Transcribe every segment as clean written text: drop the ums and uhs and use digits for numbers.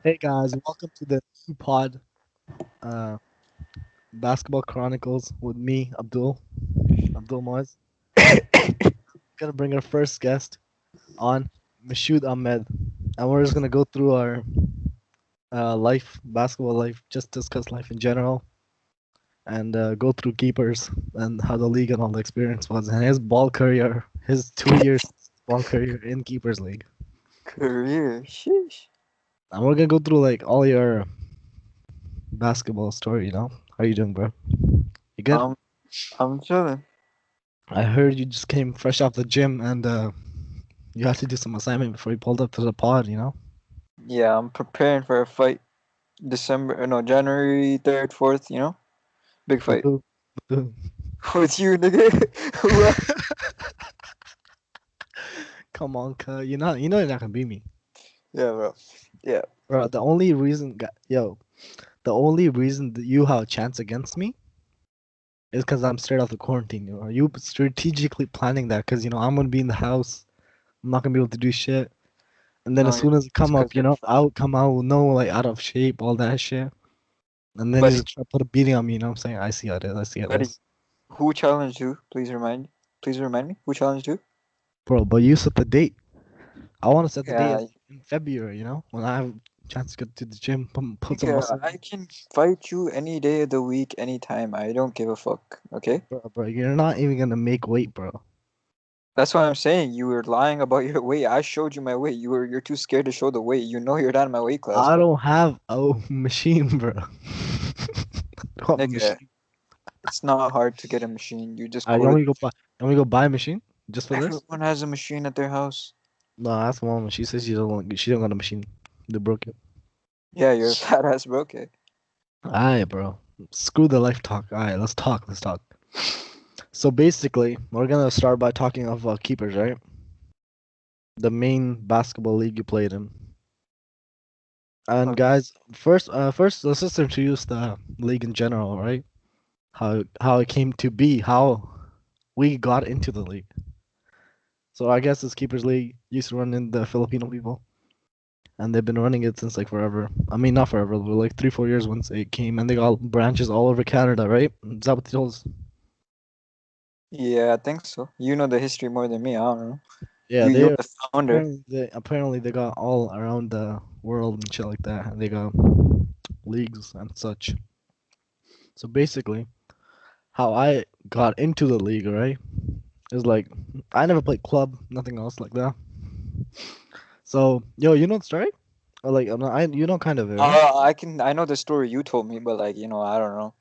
Hey guys, welcome to the new pod, uh, Basketball Chronicles with me, Abdul Moaz. Gonna bring our first guest on, Mashood Ahmed, and we're just gonna go through our basketball life, just discuss life in general, and go through keepers and how the league and all the experience was, and his ball career, his 2 years ball career in keepers league, Career, sheesh. and we're gonna go through like all your basketball story. How you doing, bro? You good? I'm I'm chilling. I heard you just came fresh off the gym and you had to do some assignment before you pulled up to the pod. Yeah, I'm preparing for a fight. December, no, January 3rd, 4th. Big With fight. who? With who? With you, nigga. Who else? Come on, cuz. You know you're not gonna beat me. Yeah, bro. Yeah. Bro, the only reason that you have a chance against me is because I'm straight out of quarantine. Are you strategically planning that? Because, I'm gonna be in the house. I'm not gonna be able to do shit. And then No, as soon as it it's come because up, you're I'll come out, no, like out of shape, all that shit. And then you buddy. just try to put a beating on me, you know what I'm saying? I see how it is. I see how it Buddy, is. who challenged you? Please remind me. Who challenged you? Bro, but you set the date. I want to set the date Yeah, as in February, when I have a chance to go to the gym, put some nigga, muscle I on. can fight you any day of the week, anytime. I don't give a fuck. Okay? Bro, you're not even gonna make weight, bro. That's what I'm saying. You were lying about your weight. I showed you my weight. You're too scared to show the weight. You know you're not in my weight class, I bro. don't have a machine, bro. I don't have a Nigga, machine. it's not hard to get a machine. You just You go want to me to go buy? You want me to go buy a machine just for this? everyone has a machine at their house. No, that's mom. She says she don't got a machine. They broke it. Yeah, you're a fat ass bro. Okay. Alright, bro. Screw the life talk. Alright, let's talk. Let's talk. So basically, we're gonna start by talking of keepers, right? The main basketball league you played in. And Okay. guys, first let's just introduce the league in general, right? How it came to be, how we got into the league. So I guess this keepers league used to run in the Filipino people, and they've been running it since like forever. I mean, not forever, but like 3 4 years once it came, and they got branches all over Canada, right? Is that what they told us? Yeah, I think so. You know the history more than me. I don't know. Yeah, You're they the founder. apparently they got all around the world and shit like that, and they got leagues and such. So basically, how I got into the league, right? Is like I never played club, nothing else like that. So yo, you know the story? Or like kind of it, right? I know the story you told me, but like I don't know.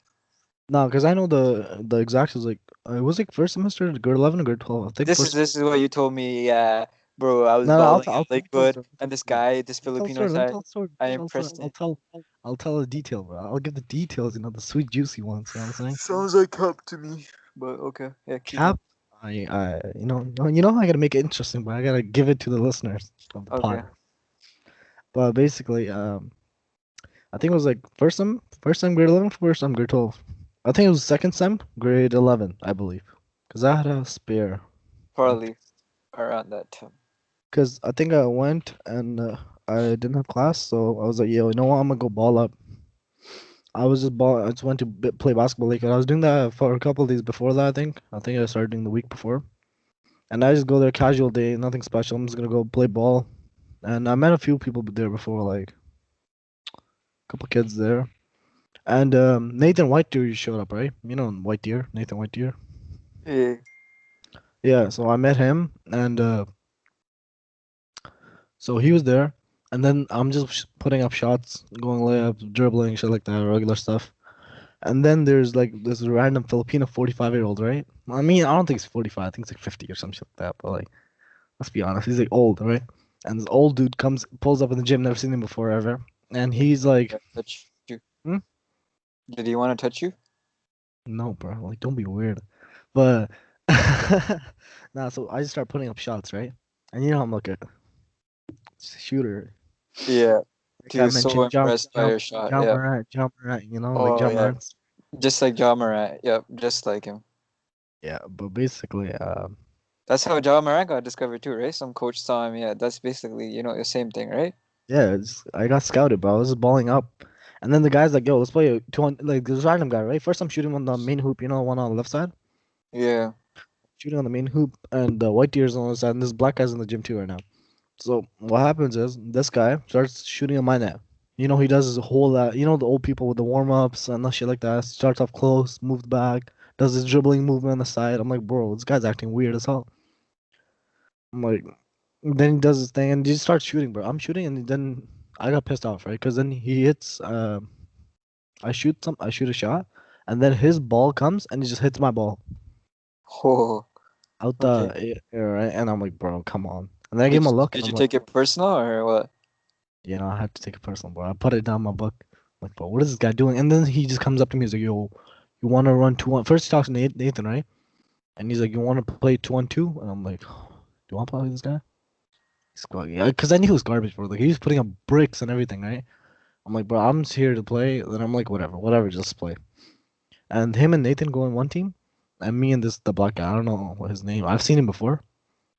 No, because I know the exact was like it was like first semester, grade 11 or grade 12. I think This is first. this is what you told me. Yeah, bro. I was No, no, balling in I'll tell the Lakewood, story. and this Let me tell the Filipino story. Let me side, tell the story. I Tell the story. impressed him. I'll tell the detail, bro. I'll give the details. The sweet juicy ones. You know what I'm saying? Sounds like cup to me. But okay, yeah, keep going. Cap. I gotta make it interesting, but I gotta give it to the listeners of the Okay. pod. But basically, I think it was like first sem grade 11, first sem grade 12. I think it was second sem grade 11, I believe, because I had a spare. Probably around that time. Because I think I went and I didn't have class, so I was like, yo, you know what? I'm gonna go ball up. I just went to play basketball league, and I was doing that for a couple of days before that. I think I started doing the week before, and I just go there casual day, nothing special. I'm just gonna go play ball, and I met a few people there before, like a couple kids there. And Nathan White Deer showed up, right? You know White Deer, Nathan White Deer. Yeah. Yeah, so I met him, and so he was there, and then I'm just putting up shots, going layups, dribbling, shit like that, regular stuff. And then there's like this random Filipino 45-year-old, right? I mean, I don't think he's 45. I think he's like 50 or some shit like that. But like, let's be honest, he's like old, right? And this old dude pulls up in the gym, never seen him before ever, and he's like, Touch you. hmm? Did he want to touch you? No, bro, like don't be weird. But nah, so I just start putting up shots, right? And you know how I'm like a shooter. Yeah. Like He I was so mentioned, jump, impressed by jump, your shot. jump Yeah. around, jump around. Like Oh jump yeah. around. Just like Ja Morant. Yep. Just like him. Yeah, but basically, That's how Ja Morant got discovered too, right? Some coach saw him. Yeah. That's basically the same thing, right? Yeah, I got scouted, bro. I was just balling up. And then the guy's like, yo, let's play a 200, like this random guy, right? First I'm shooting on the main hoop, you know, one on the left side. Yeah. Shooting on the main hoop, and the white deer's on the other side, and this black guy's in the gym too right now. So what happens is this guy starts shooting on my net. You know, he does his whole you know, the old people with the warm ups and the shit like that. Starts off close, moves back, does his dribbling movement on the side. I'm like, bro, this guy's acting weird as hell. I'm like, then he does his thing and he just starts shooting, bro. I'm shooting, and then I got pissed off, right? Because then he hits. I shoot a shot, and then his ball comes and he just hits my ball Oh, out okay. the air, right? And I'm like, bro, come on. And then I gave Did him a you look, and did I'm you like, take it personal or what? you know, I had to take it personal, bro. I put it down my book. I'm like, bro, what is this guy doing? And then he just comes up to me. He's like, yo, you want to run 2-1? First, he talks to Nathan, right? And he's like, you want to play 2-on-2? And I'm like, do you want to play with this guy? He's like, yeah, because I knew he was garbage, bro. Like, he was putting up bricks and everything, right? I'm like, bro, I'm just here to play. Then I'm like, whatever, just play. And him and Nathan go in one team, and me and the black guy. I don't know what his name. I've seen him before.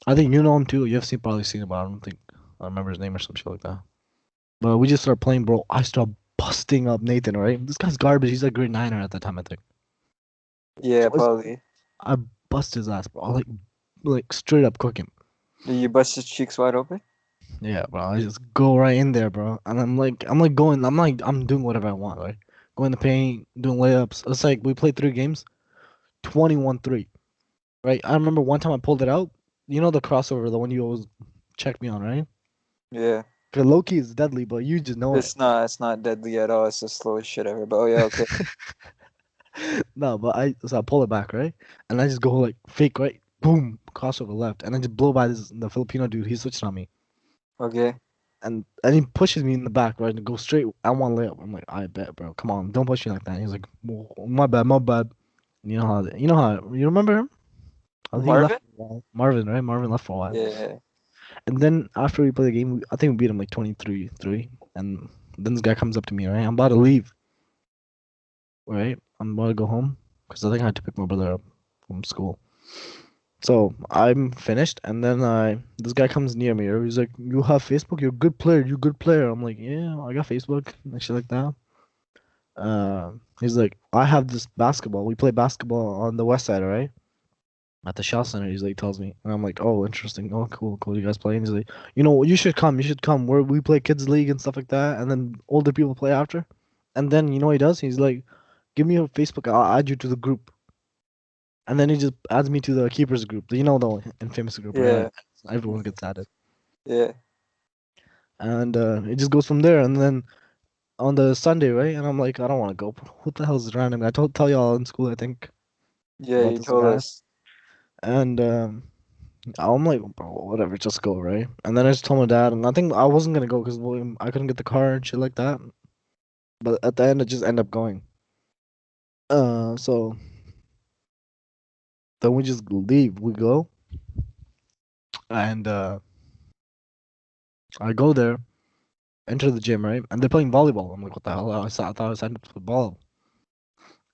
I think you know him too. You've probably seen him, but I don't think I remember his name or some shit like that. But we just start playing, bro. I start busting up Nathan, right? This guy's garbage. He's a grade niner at that time, I think. Yeah, So probably. I bust his ass, bro. Like straight up cook him. Did you bust his cheeks wide open? Yeah, bro. I just go right in there, bro. And I'm doing whatever I want, right? Go in the paint, doing layups. It's like we played 3 games, 21-3. Right? I remember one time I pulled it out. You know the crossover, the one you always check me on, right? Yeah. Cause Loki is deadly, but you just know it. It's not deadly at all. It's the slowest shit ever. But oh yeah, okay. No, but I pull it back, right? And I just go like fake right, boom, crossover left, and I just blow by the Filipino dude. He switched on me, Okay. and he pushes me in the back, right, and go straight. I want layup. I'm like, I bet, bro. Come on, don't push me like that. He's like, "Oh, my bad, my bad." You remember him? He left Marvin? for a while. Marvin, right? Marvin left for a while. Yeah. And then after we play the game, I think we beat him like 23-3. And then this guy comes up to me, right? I'm about to leave, right? I'm about to go home because I think I had to pick my brother up from school. So I'm finished, and then this guy comes near me. Right? He's like, "You have Facebook? You're a good player. You're a good player." I'm like, "Yeah, I got Facebook and shit like that." He's like, "I have this basketball. We play basketball on the west side, right? At the Shaw Center." He's like, tells me, and I'm like, "Oh, interesting. Oh, cool, cool. You guys play?" And he's like, "You know, you should come. You should come. Where we play kids league and stuff like that, and then older people play after." And then you know what he does? He's like, "Give me your Facebook. I'll add you to the group." And then he just adds me to the keepers group. You know the infamous group, right? Yeah. Everyone gets added, Yeah. and it just goes from there. And then on the Sunday, right? And I'm like, I don't want to go. What the hell is this random? I told tell y'all in school, I think, Yeah, about you this told guy, us. and I'm like, bro, whatever, just go, right? And then I just told my dad, and I think I wasn't gonna go because I couldn't get the car and shit like that. But at the end, I just end up going. So then we just leave. We go, and I go there, enter the gym, right? And they're playing volleyball. I'm like, what the hell? I thought I signed up for ball.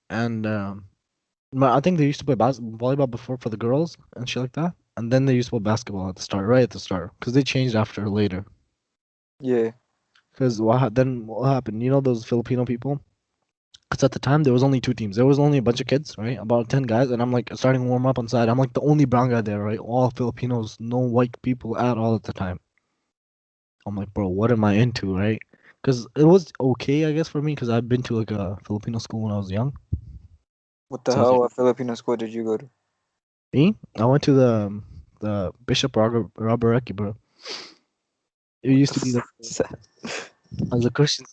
And I think they used to play volleyball before for the girls and shit like that. And then they used to play basketball at the start, right at the start, because they changed after later. Yeah. Because then what happened? You know those Filipino people? Because at the time there was only 2 teams. There was only a bunch of kids, right? About 10 guys, and I'm like starting to warm up on side. I'm like the only brown guy there, right? All Filipinos, no white people at all at the time. I'm like, bro, what am I into, right? Because it was okay, I guess, for me, because I've been to like a Filipino school when I was young. What the So it's hell? like What Filipino school did you go to? me. I went to the Bishop Robert, bro. It What used the to be like fuck is that? I was a Christian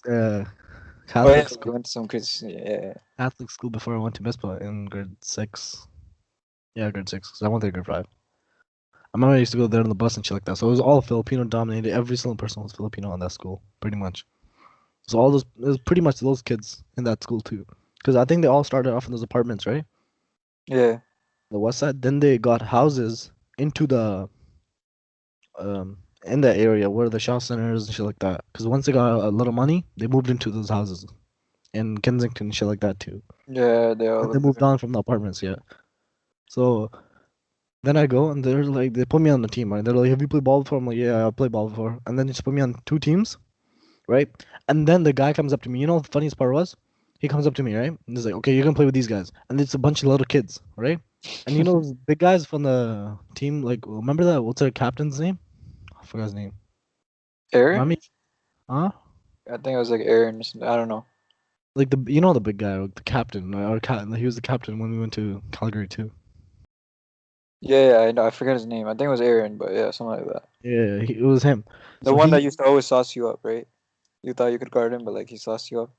Oh yeah, Catholic you school went to some kids. Yeah. Catholic school before I went to Mispa in grade 6. Yeah, grade 6. 'Cause I went there grade 5. I remember I used to go there on the bus and shit like that. So it was all Filipino dominated. Every single person was Filipino on that school, pretty much. So all those it was pretty much those kids in that school too. Because I think they all started off in those apartments, right? Yeah. The west side. Then they got houses into the in that area where the shop centers and shit like that. Because once they got a little money, they moved into those houses in Kensington and shit like that too. Yeah, they all And they live moved there. on from the apartments, yeah. So then I go and they're like, they put me on the team, right? They're like, have you played ball before? I'm like, yeah, I played ball before. And then they just put me on 2 teams. right? And then the guy comes up to me. You know what the funniest part was? He comes up to me, right? And he's like, "Okay, you're gonna play with these guys," and it's a bunch of little kids, right? And you know those big guys from the team, like remember that? What's their captain's name? I forgot his name. Aaron? Rami? Huh? I think it was like Aaron. Or something. I don't know. Like the you know the big guy, like the captain, or he was the captain when we went to Calgary too. Yeah, yeah, I know. I forget his name. I think it was Aaron, but yeah, something like that. Yeah, it was him. The So one that he used to always sauce you up, right? You thought you could guard him, but like he sauced you up.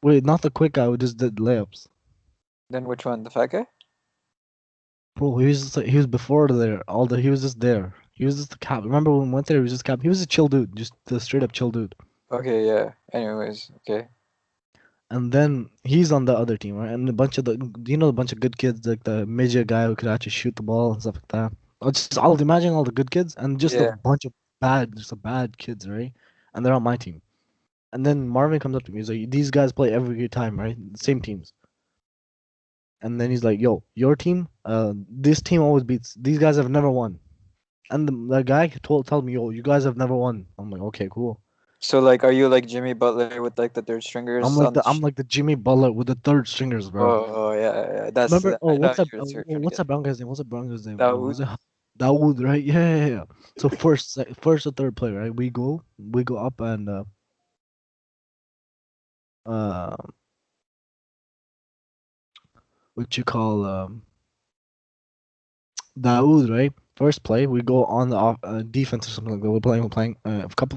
wait, not the quick guy who just did layups. Then which one? The fat guy? Bro, he was just like, he was before there. All the he was just there. He was just the cap. Remember when we went there? He was just cap. He was a chill dude, just the straight up chill dude. Okay, yeah. Anyways, okay. And then he's on the other team, right? And a bunch of a bunch of good kids, like the midget guy who could actually shoot the ball and stuff like that. I'll imagine all the good kids and just a Yeah. bunch of just a bad kids, right? And they're on my team. And then Marvin comes up to me. He's like, "These guys play every time, right? Same teams." And then he's like, "Yo, your team, this team always beats. These guys have never won." And the guy told me, "Yo, you guys have never won." I'm like, "Okay, cool." So like, are you like Jimmy Butler with like the third stringers on the? I'm like the Jimmy Butler with the third stringers, bro. Oh, yeah, yeah. That's Remember? Oh, I know you're trying to what's get that brown guy's name? What's that brown guy's name? that. Was it Dawood, right? Yeah, yeah, yeah. So first or third play, right? We go up and uh, what you call Dawood, right? First play, we go on the defense or something like that. We're playing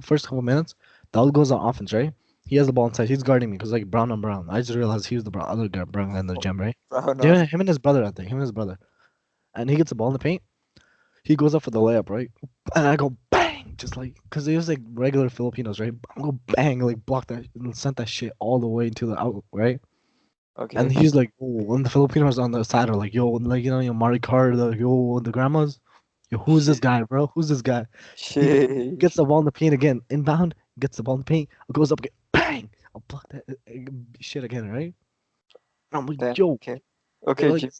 first couple minutes. Dawood goes on offense, right? He has the ball inside. He's guarding me because like brown on brown. I just realized he was the other guy, brown guy in the gym, right? Brown Yeah, on. him and his brother, I think. Him and his brother. And he gets the ball in the paint. He goes up for the layup, right? And I go bang, just like, cause it was like regular Filipinos, right? I go bang, like block that, and sent that shit all the way to the out, right? And Okay. he's like, oh, and the Filipinos on the side are like, yo, like Mari Car, the grandmas, yo, who's this Shit. guy, bro? Who's this guy? He Shit. gets the ball in the paint again, inbound, gets the ball in the paint, goes up again, bang, I'll block that shit again, right? And I'm like, Damn. yo, Okay. they're Okay, like Jim.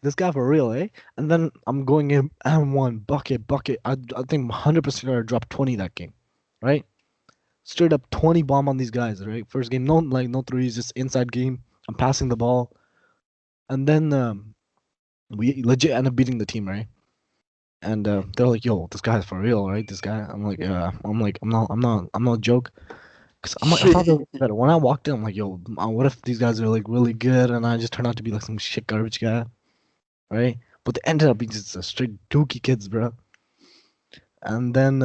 this guy for real, eh? And then I'm going in and one bucket. I think 100% I dropped 20 that game, right? Straight up 20 bomb on these guys, right? First game, no threes, just inside game. I'm passing the ball, and then we legit end up beating the team, right? And they're like, "Yo, this guy's for real, right? This guy." I'm like, "Yeah." I'm not a joke. Cause I thought they Shit. were better. When I walked in, I'm like, "Yo, what if these guys are like really good, and I just turn out to be like some shit garbage guy?" Right? But they ended up being just a straight dookie kids, bro. And then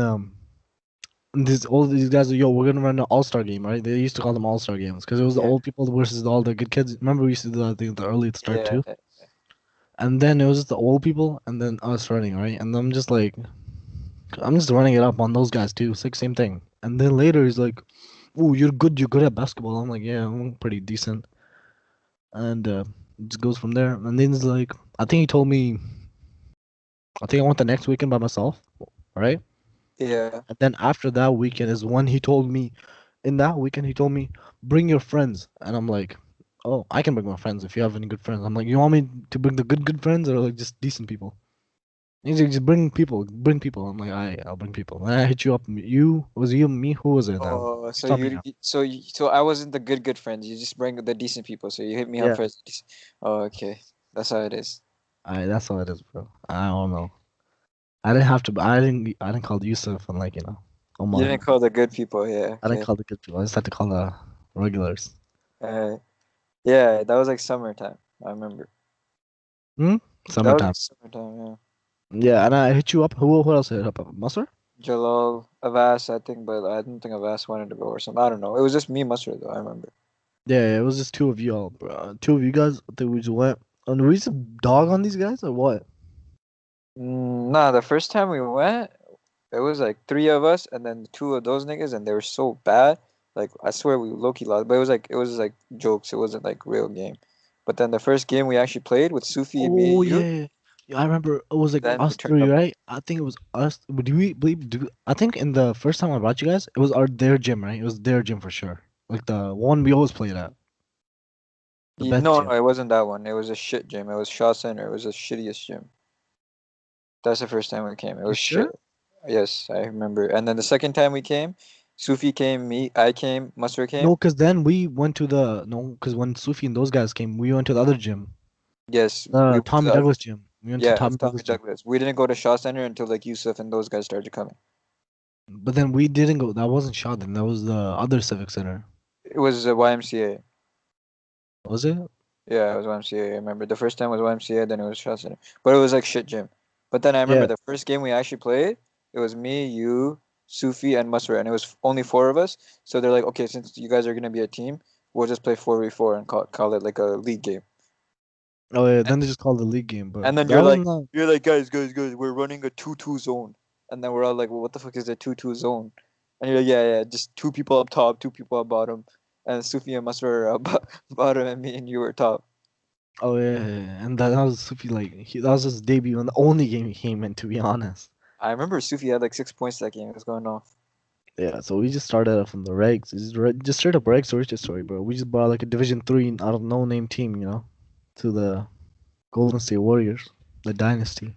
all these guys are, yo, we're gonna run an all-star game, right? They used to call them all-star games because it was the Yeah. old people versus all the good kids. Remember we used to do that thing the early at the start Yeah. too. And then it was just the old people and then us running, right? And I'm just like, I'm just running it up on those guys too. It's like same thing. And then later he's like, "Oh, you're good at basketball." I'm like, "Yeah, I'm pretty decent." And it just goes from there. And then he's like, I think he told me, I think I went the next weekend by myself, right? Yeah. And then after that weekend is when he told me, in that weekend, he told me, bring your friends. And I'm like, oh, I can bring my friends if you have any good friends. I'm like, you want me to bring the good friends or like just decent people? And he's like, just bring people. I'm like, I'll bring people. And I hit you up. Was it you, me? Who was it now? Oh, It's on me now. so I wasn't the good friends. You just bring the decent people. So you hit me up Yeah. first. Oh, okay. That's how it is. That's all it is, bro. I don't know. I didn't call Yusuf and like, You Omar. didn't call the good people. Yeah. I didn't Okay. call the good people. I just had to call the regulars. Uh, yeah, that was like summertime. I remember. Hmm? That was Summertime. like summertime. Yeah. Yeah, and I hit you up. Who else hit up? Musser? Jalal, Avas, I think, but I don't think Avas wanted to go or something. I don't know. It was just me, Mustard, though. I remember. Yeah, it was just two of you all, bro. Two of you guys. I think we just went. And we used to dog on these guys or what? Nah, the first time we went, it was like three of us, and then two of those niggas, and they were so bad. Like I swear we low key lost, but it was like jokes. It wasn't like real game. But then the first game we actually played with Sufi and me Oh and you, yeah. Yeah, I remember it was like then we us turned three, up. right? I think it was us. Do we believe? I think in the first time I brought you guys, it was their gym, right? It was their gym for sure. Like the one we always played at, the best No, gym. no, it wasn't that one. It was a shit gym. It was Shaw Center. It was the shittiest gym. That's the first time we came. It You was shit. sure? Yes, I remember. And then the second time we came, Sufi came, I came, Musser No, came. cause then we went to the no, cause when Sufi and those guys came, we went to the other gym, Yes, we the went to Tommy the other Douglas gym. gym. We went to Yeah, Tommy Tommy Douglas gym. Douglas. We didn't go to Shaw Center until like Yusuf and those guys started coming. But then we didn't go. That wasn't Shaw. Then that was the other Civic Center. It was YMCA. Was it? Yeah, it was YMCA. I remember the first time was YMCA, then it was Shaw Center. But it was like shit gym. But then I remember Yeah. the first game we actually played, it was me, you, Sufi, and Musra, and it was only four of us. So they're like, okay, since you guys are gonna be a team, we'll just play 4v4 and call it like a league game. Oh yeah. Then they just called the league game, but And then that wasn't that. you're like, guys, we're running a 2-2 zone. And then we're all like, well, what the fuck is a 2-2 zone? And you're like, yeah, just two people up top, two people up bottom. And Sufi and Musra are up bottom, and me and you were top. Oh yeah, yeah, yeah. And that was Sufi like that was his debut and the only game he came in, to be honest. I remember Sufi had like 6 points that game. It was going off. Yeah, so we just started out from the regs. Just straight up regs origin story, bro. We just brought like a Division 3 out of no name team, to the Golden State Warriors, the dynasty.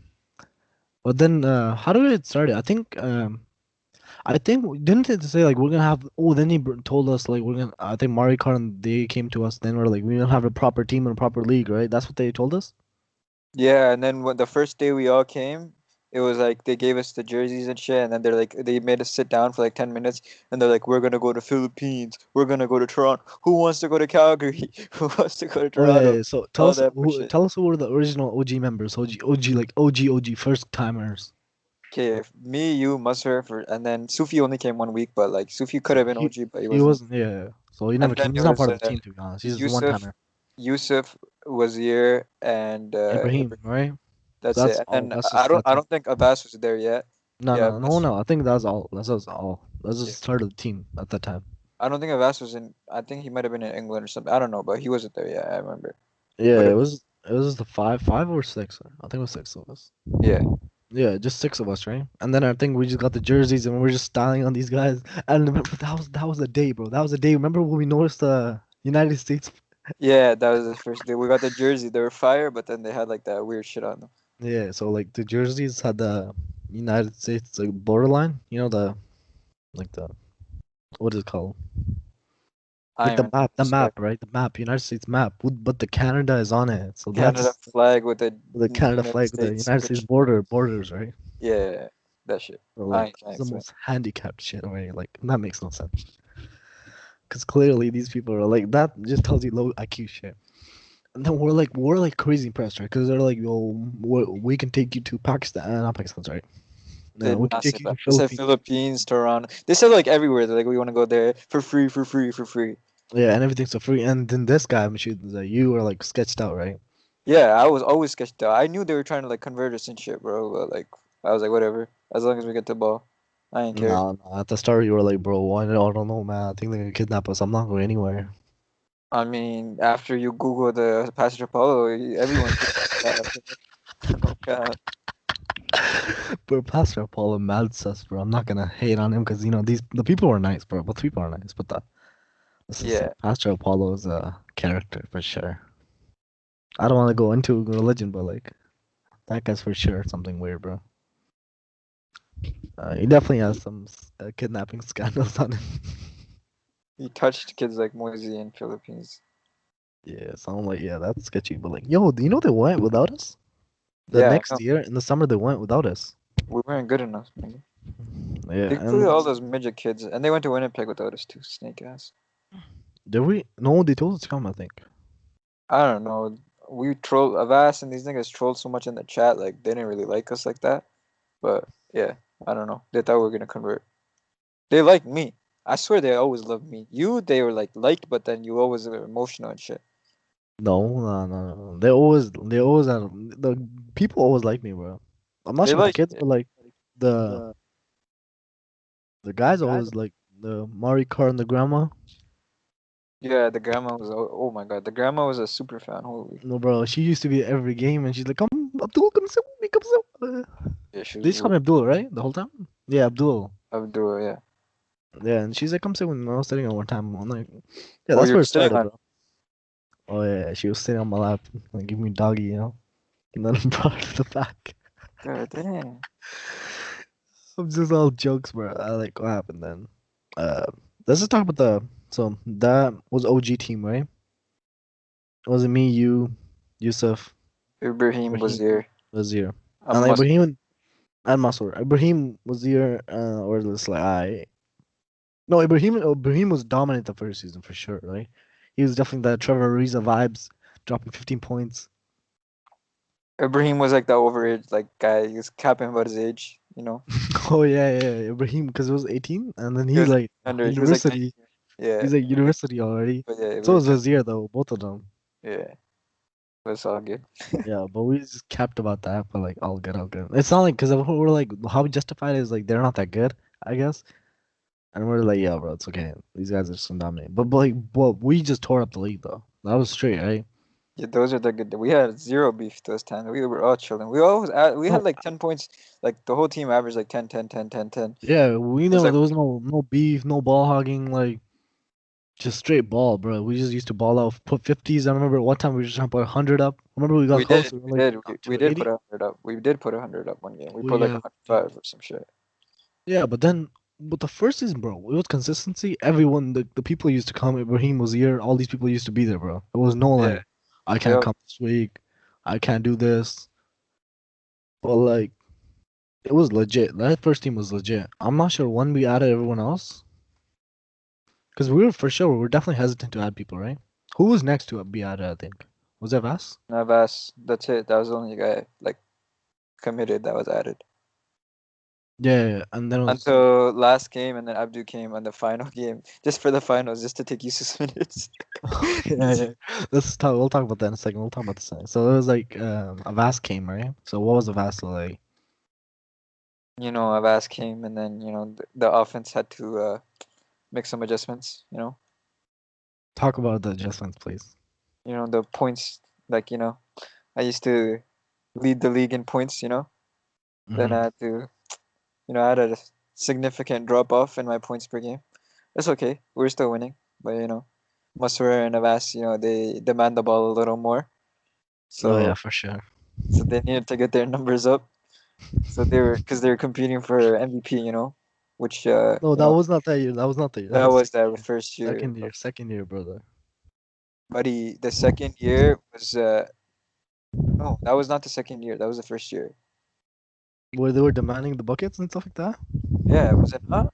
But then, how did it start? I think didn't it say like we're gonna have? Oh, then he told us like we're gonna. I think Mari Khan and they came to us. Then we're like we're gonna have a proper team and a proper league, right? That's what they told us. Yeah, and then when the first day we all came, it was like they gave us the jerseys and shit, and then they're like they made us sit down for like 10 minutes, and they're like, we're gonna go to Philippines, we're gonna go to Toronto. Who wants to go to Calgary? Who wants to go to Oh yeah, yeah, Toronto? yeah. So tell All us that who bullshit. tell us who were the original OG members, OG like OG first timers. Okay, me, you, Musher, for and then Sufi only came 1 week, but like Sufi could So have been OG, but he he wasn't. wasn't, yeah, yeah. So he never And then came. it He's not was part of the team, to be honest. He's just a one Yusuf, timer. Yusuf, Wazir, and Ibrahim, right? that's it. That's all. And then That's just I that's it. don't think Abbas was there yet. No, Yeah, no, no, Abbas. no. I think that's all. That's all. That's Yeah. just the start of the team at that time. I don't think Abbas was in. I think he might have been in England or something. I don't know, but he wasn't there yet. I remember. But Yeah, it was the five or six. I think it was six of us. yeah, Yeah, just six of us, right? And then I think we just got the jerseys and we're just styling on these guys. And remember that was the day, bro. That was the day. Remember when we noticed the United States? yeah, that was the first day. We got the jersey. They were fire, but then they had like that weird shit on them. Yeah, so like the jerseys had the United States like borderline. The like the what is it called? I Like don't the even know map, how to the describe map, right? The map, United States map. But the Canada is on it. So Canada that's flag with the the Canada United flag with the States United States picture. borders, right? Yeah, that shit. So I like ain't trying it's to the explain. most handicapped shit, right? Like that makes no sense. Because clearly these people are like that just tells you low IQ shit. And then we're like crazy impressed, right? Because they're like, yo, we can take you to Pakistan, not Pakistan, sorry. They No, we did can not say take you that. to They said Philippines. Philippines, Toronto. They said like everywhere. They're like, we want to go there for free, for free, for free. Yeah, and everything's so free. And then this guy, Mashood, is like, you were like sketched out, right? Yeah, I was always sketched out. I knew they were trying to like convert us and shit, bro. But like, I was like, whatever. As long as we get the ball, I ain't care. No, no. At the start, you were like, bro, I don't know, man. I think they're gonna kidnap us. I'm not going anywhere. I mean, after you Google the Pastor Paulo, everyone thinks that. Oh God. But Pastor Apollo mad sus, bro. I'm not gonna hate on him because the people were nice, bro. Both people are nice, but this is Yeah. Pastor Apollo is a character for sure. I don't want to go into religion, but like that guy's for sure something weird, bro. He definitely has some kidnapping scandals on him. He touched kids like Moisey in Philippines. Yeah, so I'm like, yeah, that's sketchy. But like, yo, do you know they went without us? The Yeah, I next know. year in the summer, they went without us. We weren't good enough, man. Yeah, They included and all those midget kids, and they went to Winnipeg without us too. Snake ass. did we? No, they told us to come. I think. I don't know. We troll Avast and these niggas trolled so much in the chat, like they didn't really like us like that. But yeah, I don't know. They thought we were gonna convert. They liked me. I swear they always loved me. You, they were like liked, but then you always were emotional and shit. No, no, no, no. They always had the people always like me, bro. I'm not They sure about the like kids, but like the the guys always like the Mari Car and the grandma. yeah. The grandma was oh my god. The grandma was a super fan. Holy No, bro, she used to be at every game, and she's like, "Come, Abdul, come sit with me, come sit." yeah. She was They just call real me Abdul, right? The whole time. Yeah, Abdul. Abdul. Yeah. Yeah, and she's like, "Come sit with me." I was sitting at one time. I'm like, "Yeah, Oh, that's you're where it sitting started, on. bro." Oh yeah, she was sitting on my lap, like, give me doggy. And then I brought her to the back. God damn. I'm just all jokes, bro. I like what happened then. Uh, let's just talk about the. So that was OG team, right? It was me, you, Yusuf, Ibrahim was Ibrahim, here. Wazir, I and like must. Ibrahim and Masur. Ibrahim was here, or just like I. No, Ibrahim was dominant the first season for sure, right? He was definitely the Trevor Ariza vibes, dropping 15 points. Ibrahim was like the overage like guy. He was capping about his age. You know, Oh yeah, Ibrahim because it was 18, and then he he's was like under. He was like university. 19. Yeah, He's like university already. but yeah, we So were was capping. Wazir though, both of them. Yeah, that's all good. Yeah, but we just capped about that, but like all good, all good. It's not like because we're like how we justify it is like they're not that good, I guess, and we're like, yeah, bro, it's okay. These guys are just gonna dominate. But like, well, we just tore up the league though. That was straight, right? Yeah, those are the good. We had zero beef those times. We were all chilling. We No, had like 10 points. Like the whole team averaged like 10, 10, 10, 10, 10. It yeah, we was never. like There was no beef, no ball hogging, like just straight ball, bro. We just used to ball out, put 50s. I remember one time we were just trying to put 100 up. Remember we got we close. did, We were we like did, up we to did put 80. 100 up. We did put 100 up one game. We Well, put like yeah, 105 or some shit. yeah, but then with the first season, bro, it was consistency. Everyone, the people used to come. Ibrahim was here. All these people used to be there, bro. There was no Yeah, like, I can't yep. come this week. I can't do this. But like, it was legit. That first team was legit. I'm not sure when we added everyone else, because we were for sure. We were definitely hesitant to add people, right? Who was next to be added? I think was it Vas? Navas, that's it. That was the only guy like committed that was added. Yeah, and then it was Until last game, and then Abdu came on the final game, just for the finals, just to take Yusuf's minutes. yeah. Let's talk. We'll talk about that in a second. We'll talk about the second. So it was like a Vas came, right? So what was a Vas like? Abbas came, and then the offense had to make some adjustments. Talk about the adjustments, please. The points. Like I used to lead the league in points. Then Hmm. I had to. I had a significant drop off in my points per game. It's okay. We're still winning, but Masura and Abbas, they demand the ball a little more. Oh yeah, So for sure. so they needed to get their numbers up. So because they were competing for MVP. Which No, that was not that year. That was not the year. That that was was second that year. first year. Second year, brother. Buddy, the second year was no, that was not the second year. That was the first year. Where they were demanding the buckets and stuff like that. Yeah, was it not?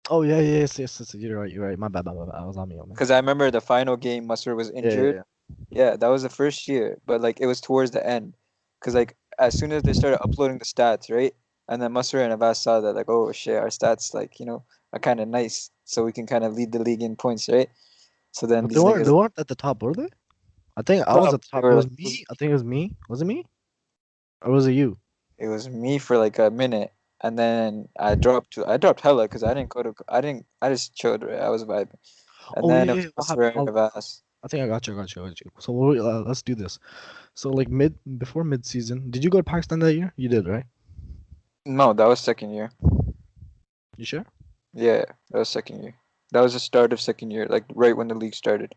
Oh yeah, yes. You're right. You're right. My bad. I was on me, on me. Because I remember the final game, Musur was Yeah, yeah, injured. yeah. Yeah, that was the first year, but like it was towards the end. Because like as soon as they started uploading the stats, right? And then Musur and Abbas saw that like, oh shit, our stats like are kind of nice, so we can kind of lead the league in points, right? So then But they these weren't. niggas They weren't at the top, were they? I think I no, was at the they top. It were was like me. I think it was me. Was it me? Or was it you? it was me for like a minute, and then I dropped hella because I just chilled, right? I was vibing, and Oh then yeah, it yeah. was What Musur happened? and Abbas. I think I got you. I got you. So let's do this. So like before mid season, did you go to Pakistan that year? You did, right? No, that was second year. You sure? Yeah, that was second year. That was the start of second year, like right when the league started.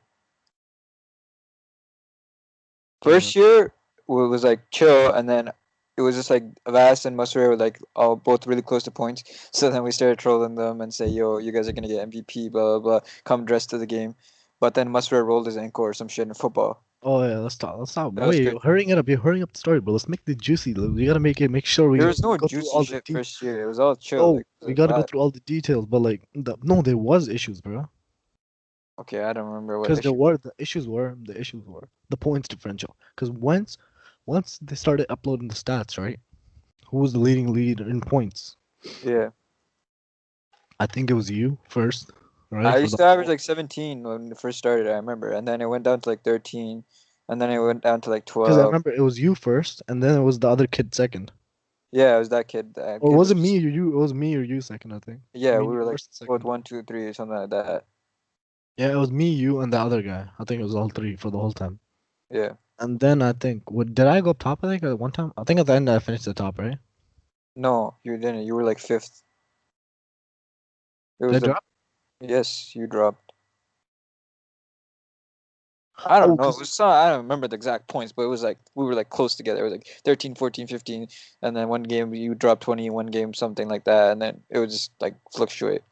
Yeah. First year was like chill, and then it was just like Avast and Masur were like all both really close to points. So then we started trolling them and say, "Yo, you guys are gonna get MVP, blah blah blah. Come dressed to the game." But then Masur rolled his ankle or some shit in football. Oh yeah, let's talk. Let's talk. That was Wait, crazy. you're hurrying it up. You're hurrying up the story, bro. Let's make the juicy. We gotta make sure There we was no go through juicy all the shit first year. It was all chill. No, Like it we was a gotta go vibe. through all the details. But like, no, there was issues, bro. Okay, I don't remember what Because there issue. were the issues were the points differential. Because once they started uploading the stats, right? Who was the leading leader in points? Yeah, I think it was you first, right? I For used the to average whole. like 17 when it first started. I remember, and then it went down to like 13, and then it went down to like Because I 12. remember it was you first, and then it was the other kid second. Yeah, it was that kid. That Or kid was was it me just or you? It was me or you second, I think. yeah. Me We and you were like first and both second. 1, 2, 3 or something like that. Yeah, it was me, you, and the other guy. I think it was all three for the whole time. Yeah. And then I think, did I go up top? I think at one time. I think at the end I finished the top, right? No, you didn't. You were like fifth. It Did I was the drop? yes. You dropped. I don't Oh, know. It cause was some, I don't remember the exact points, but it was like we were like close together. It was like 13, 14, 15, and then one game you dropped 20, one game something like that, and then it would just like fluctuate.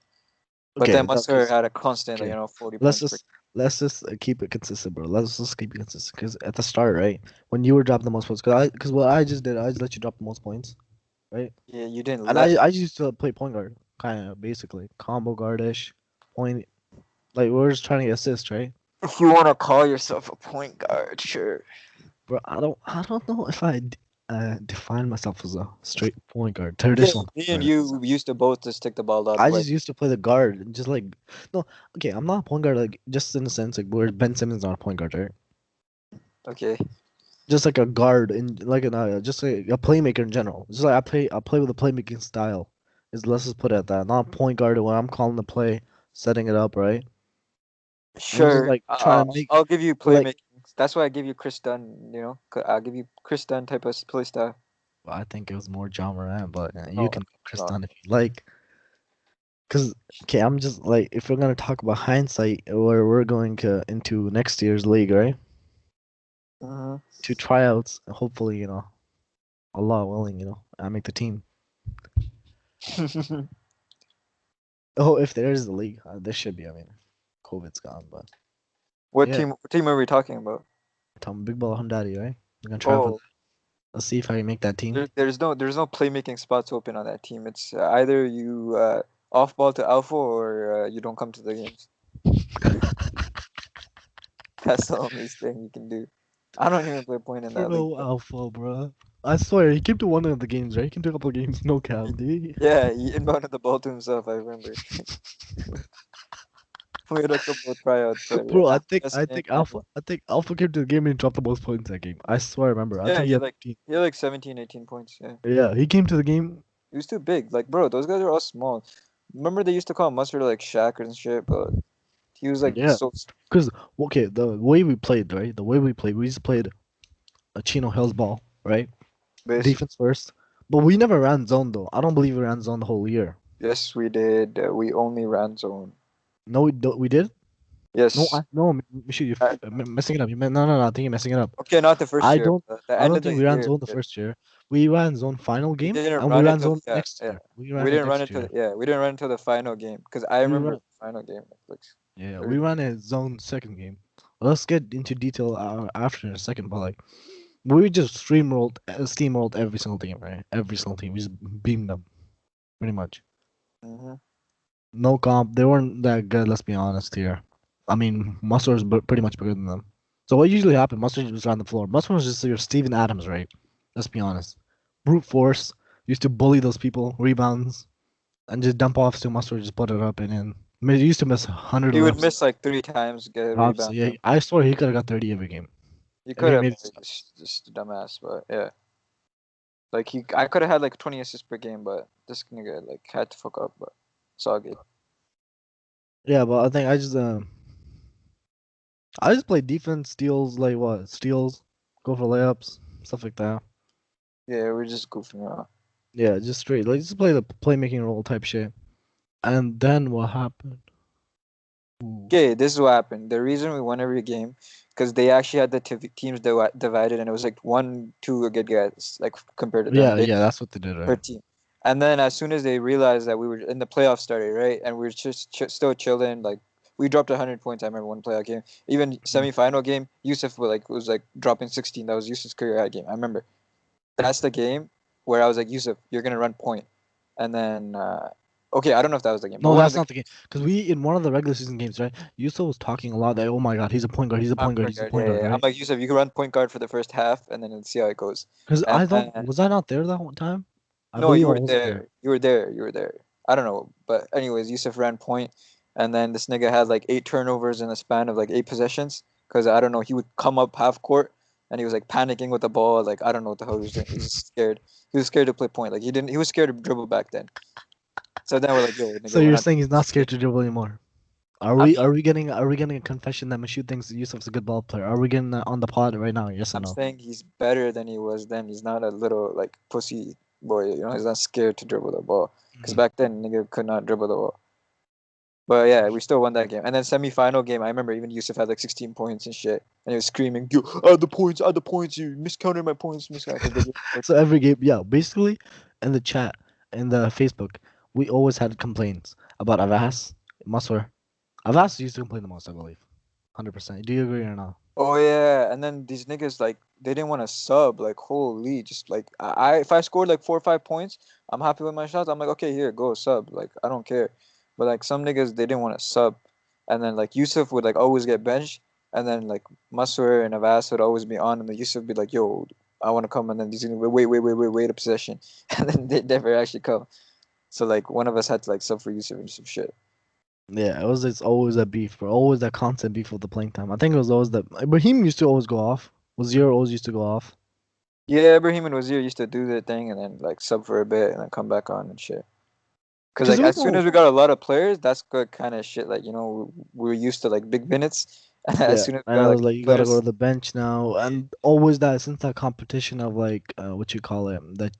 But Okay, then no, Musser cause had a constant, okay, 40 let's points per. just let's just keep it consistent, bro. Let's just keep it consistent. Cause at the start, right, when you were dropping the most points, cause what I just did, I just let you drop the most points, right? Yeah, you didn't And let. I just used to play point guard, kind of basically combo guardish, point. Like we're just trying to get assist, right? If you want to call yourself a point guard, sure. Bro, I don't know if define myself as a straight point guard, Yeah, traditional me point and guard. you used to both just stick the ball out I way. just used to play the guard, and just like no, okay, I'm not a point guard, like just in the sense like where Ben Simmons not a point guard, right? Okay. Just like a guard and like just like a playmaker in general. Just like I play with a playmaking style. Is let's just put it at that. Not a point guard where I'm calling the play, setting it up, right? I'm just Sure. like trying to make I'll give you like playmaking. That's why I give you Chris Dunn. I'll give you Chris Dunn type of play style. well, I think it was more John Moran, but you No, can go Chris no. Dunn if you like. Cause okay, I'm just like if we're gonna talk about hindsight, where we're going to into next year's league, right? Mhm. To tryouts, hopefully, Allah willing, I make the team. Oh, if there is a league, there should be. I mean, COVID's gone, but What yeah, team? What team are we talking about? Tom Big Ball Daddy, right? We're gonna try for. Oh, Let's see if I can make that team. there's no playmaking spots open on that team. It's either you off ball to alpha or you don't come to the games. That's the only thing you can do. I don't even play point in that league. Bro, Alpha, bro. I swear, he came to one of the games, right? He came to a couple of games. No cap, dude. Yeah, he inbounded the ball to himself. I remember. We had a couple of tryouts, but yeah, Bro, I not think just I in think Alpha I think Alpha came to the game and he dropped the most points that game. I swear, I remember. I Yeah, think he he had had like 15. he had like 17, 18 points. Yeah, Yeah, he came to the game. he was too big. Like, bro, those guys are all small. Remember they used to call Mustard like Shaq and shit, but he was like Yeah, so. because okay, the way we played, right? The way we played, we just played a Chino Hills ball, right? Basically, Defense first, but we never ran zone though. I don't believe we ran zone the whole year. yes, we did. We only ran zone. No, we did. No, Yes. no, Michu, you're Uh, messing it up. No. I think you're messing it up. okay, not the first I year. don't. But the I end don't of think the we ran year. zone the Yeah. first year. We ran zone final We game, didn't and we run ran until zone yeah, next yeah. year. We We ran it didn't run next until year. yeah. We didn't run until the final game because I We remember ran. the final game. Like Yeah, we third. ran a zone second game. Let's get into detail after in a second, but like we just steamrolled every single team, right? Every single team. We just beamed them pretty much. Hmm. No comp. They weren't that good. Let's be honest here. I mean, Mustard was pretty much bigger than them. So what usually happened? Mustard was on the floor. Mustard was just your Steven Adams, right? Let's be honest. Brute force used to bully those people, rebounds, and just dump off to Mustard, just put it up and in. I mean, he used to miss 100 He would layups. miss like 3 times, get a rebound. Obviously, yeah, I swear he could have got 30 every game He if could he have, made but his shots. he's just a dumbass. But yeah, like I could have had like 20 assists per game, but this nigga like had to fuck up. But it's all good. Yeah, but I think I just play defense, steals, like what? Steals, go for layups, stuff like that. Yeah, we're just goofing around. Yeah, just straight. Like just play the playmaking role type shit. And then what happened? Ooh. Okay, this is what happened. The reason we won every game, because they actually had the teams divided, and it was like 1, 2 good guys, like compared to them. Yeah, They yeah, that's what they did, per right? team. And then as soon as they realized that we were in the playoffs started, right, and we were just still chilling, like we dropped 100 points. I remember one playoff game, even Mhm. semifinal game. Yusuf was like dropping 16. That was Yusuf's career high game. I remember. That's the game where I was like, Yusuf, you're gonna run point. And then, okay, I don't know if that was the game, but No, one of that's the not the game. Because we in one of the regular season games, right? Yuso was talking a lot that oh my god, he's a point guard, he's a I'm point guard, point he's a guard. point Yeah, yeah, guard, yeah. I'm right? like, Yusuf, you can run point guard for the first half, and then see how it goes. Because And I don't then, was I not there that one time? I no, believe you I were wasn't there. there. You were there. You were there. I don't know, but anyways, Yusuf ran point, and then this nigga had like 8 turnovers in a span of like 8 possessions. Because I don't know, he would come up half court, and he was like panicking with the ball. Like I don't know what the hell he was doing. He was just scared. He was scared to play point. Like he didn't. He was scared to dribble back then. So then we're like, yo, So nigga, we're you're not saying doing he's not this scared shit. to dribble anymore? Are I we mean, are we getting a confession that Mashoud thinks Yusuf's a good ball player? Are we getting that on the pod right now? Yes or I'm no? saying he's better than he was then. He's not a little like pussy boy. He's not scared to dribble the ball. Because Mhm. back then, nigga could not dribble the ball. But yeah, we still won that game. And then semi-final game, I remember even Yusuf had like 16 points and shit, and he was screaming, "You add the points, you miscounted my points, miscounted." 'Cause they gave him So every game, yeah, basically in the chat, in the Facebook, we always had complaints about Avas. Muswer. Avast used to complain the most, I believe. 100%. Do you agree or not? Oh yeah, and then these niggas like they didn't want to sub. Like holy, just like I if I scored like 4 or 5 points, I'm happy with my shots. I'm like okay, here go sub. Like I don't care. But like some niggas they didn't want to sub, and then like Yusuf would like always get benched, and then like Masur and Avas would always be on, and then Yusuf would be like yo, I want to come, and then these niggas would wait a possession, and then they never actually come. So like one of us had to like sub for Yusuf and some shit. Yeah, it's always a beef, bro. Always that constant beef with the playing time. I think it was always that Ibrahim used to always go off. Wazir always used to go off. Yeah, Ibrahim and Wazir used to do their thing and then like sub for a bit and then come back on and shit. Cause Because like there was as soon no as we got a lot of players, that's good kind of shit. Like we're used to like big minutes, and as yeah, soon as we and I got was like like, you gotta go to players, the bench now, and always that since that competition of like what you call it, that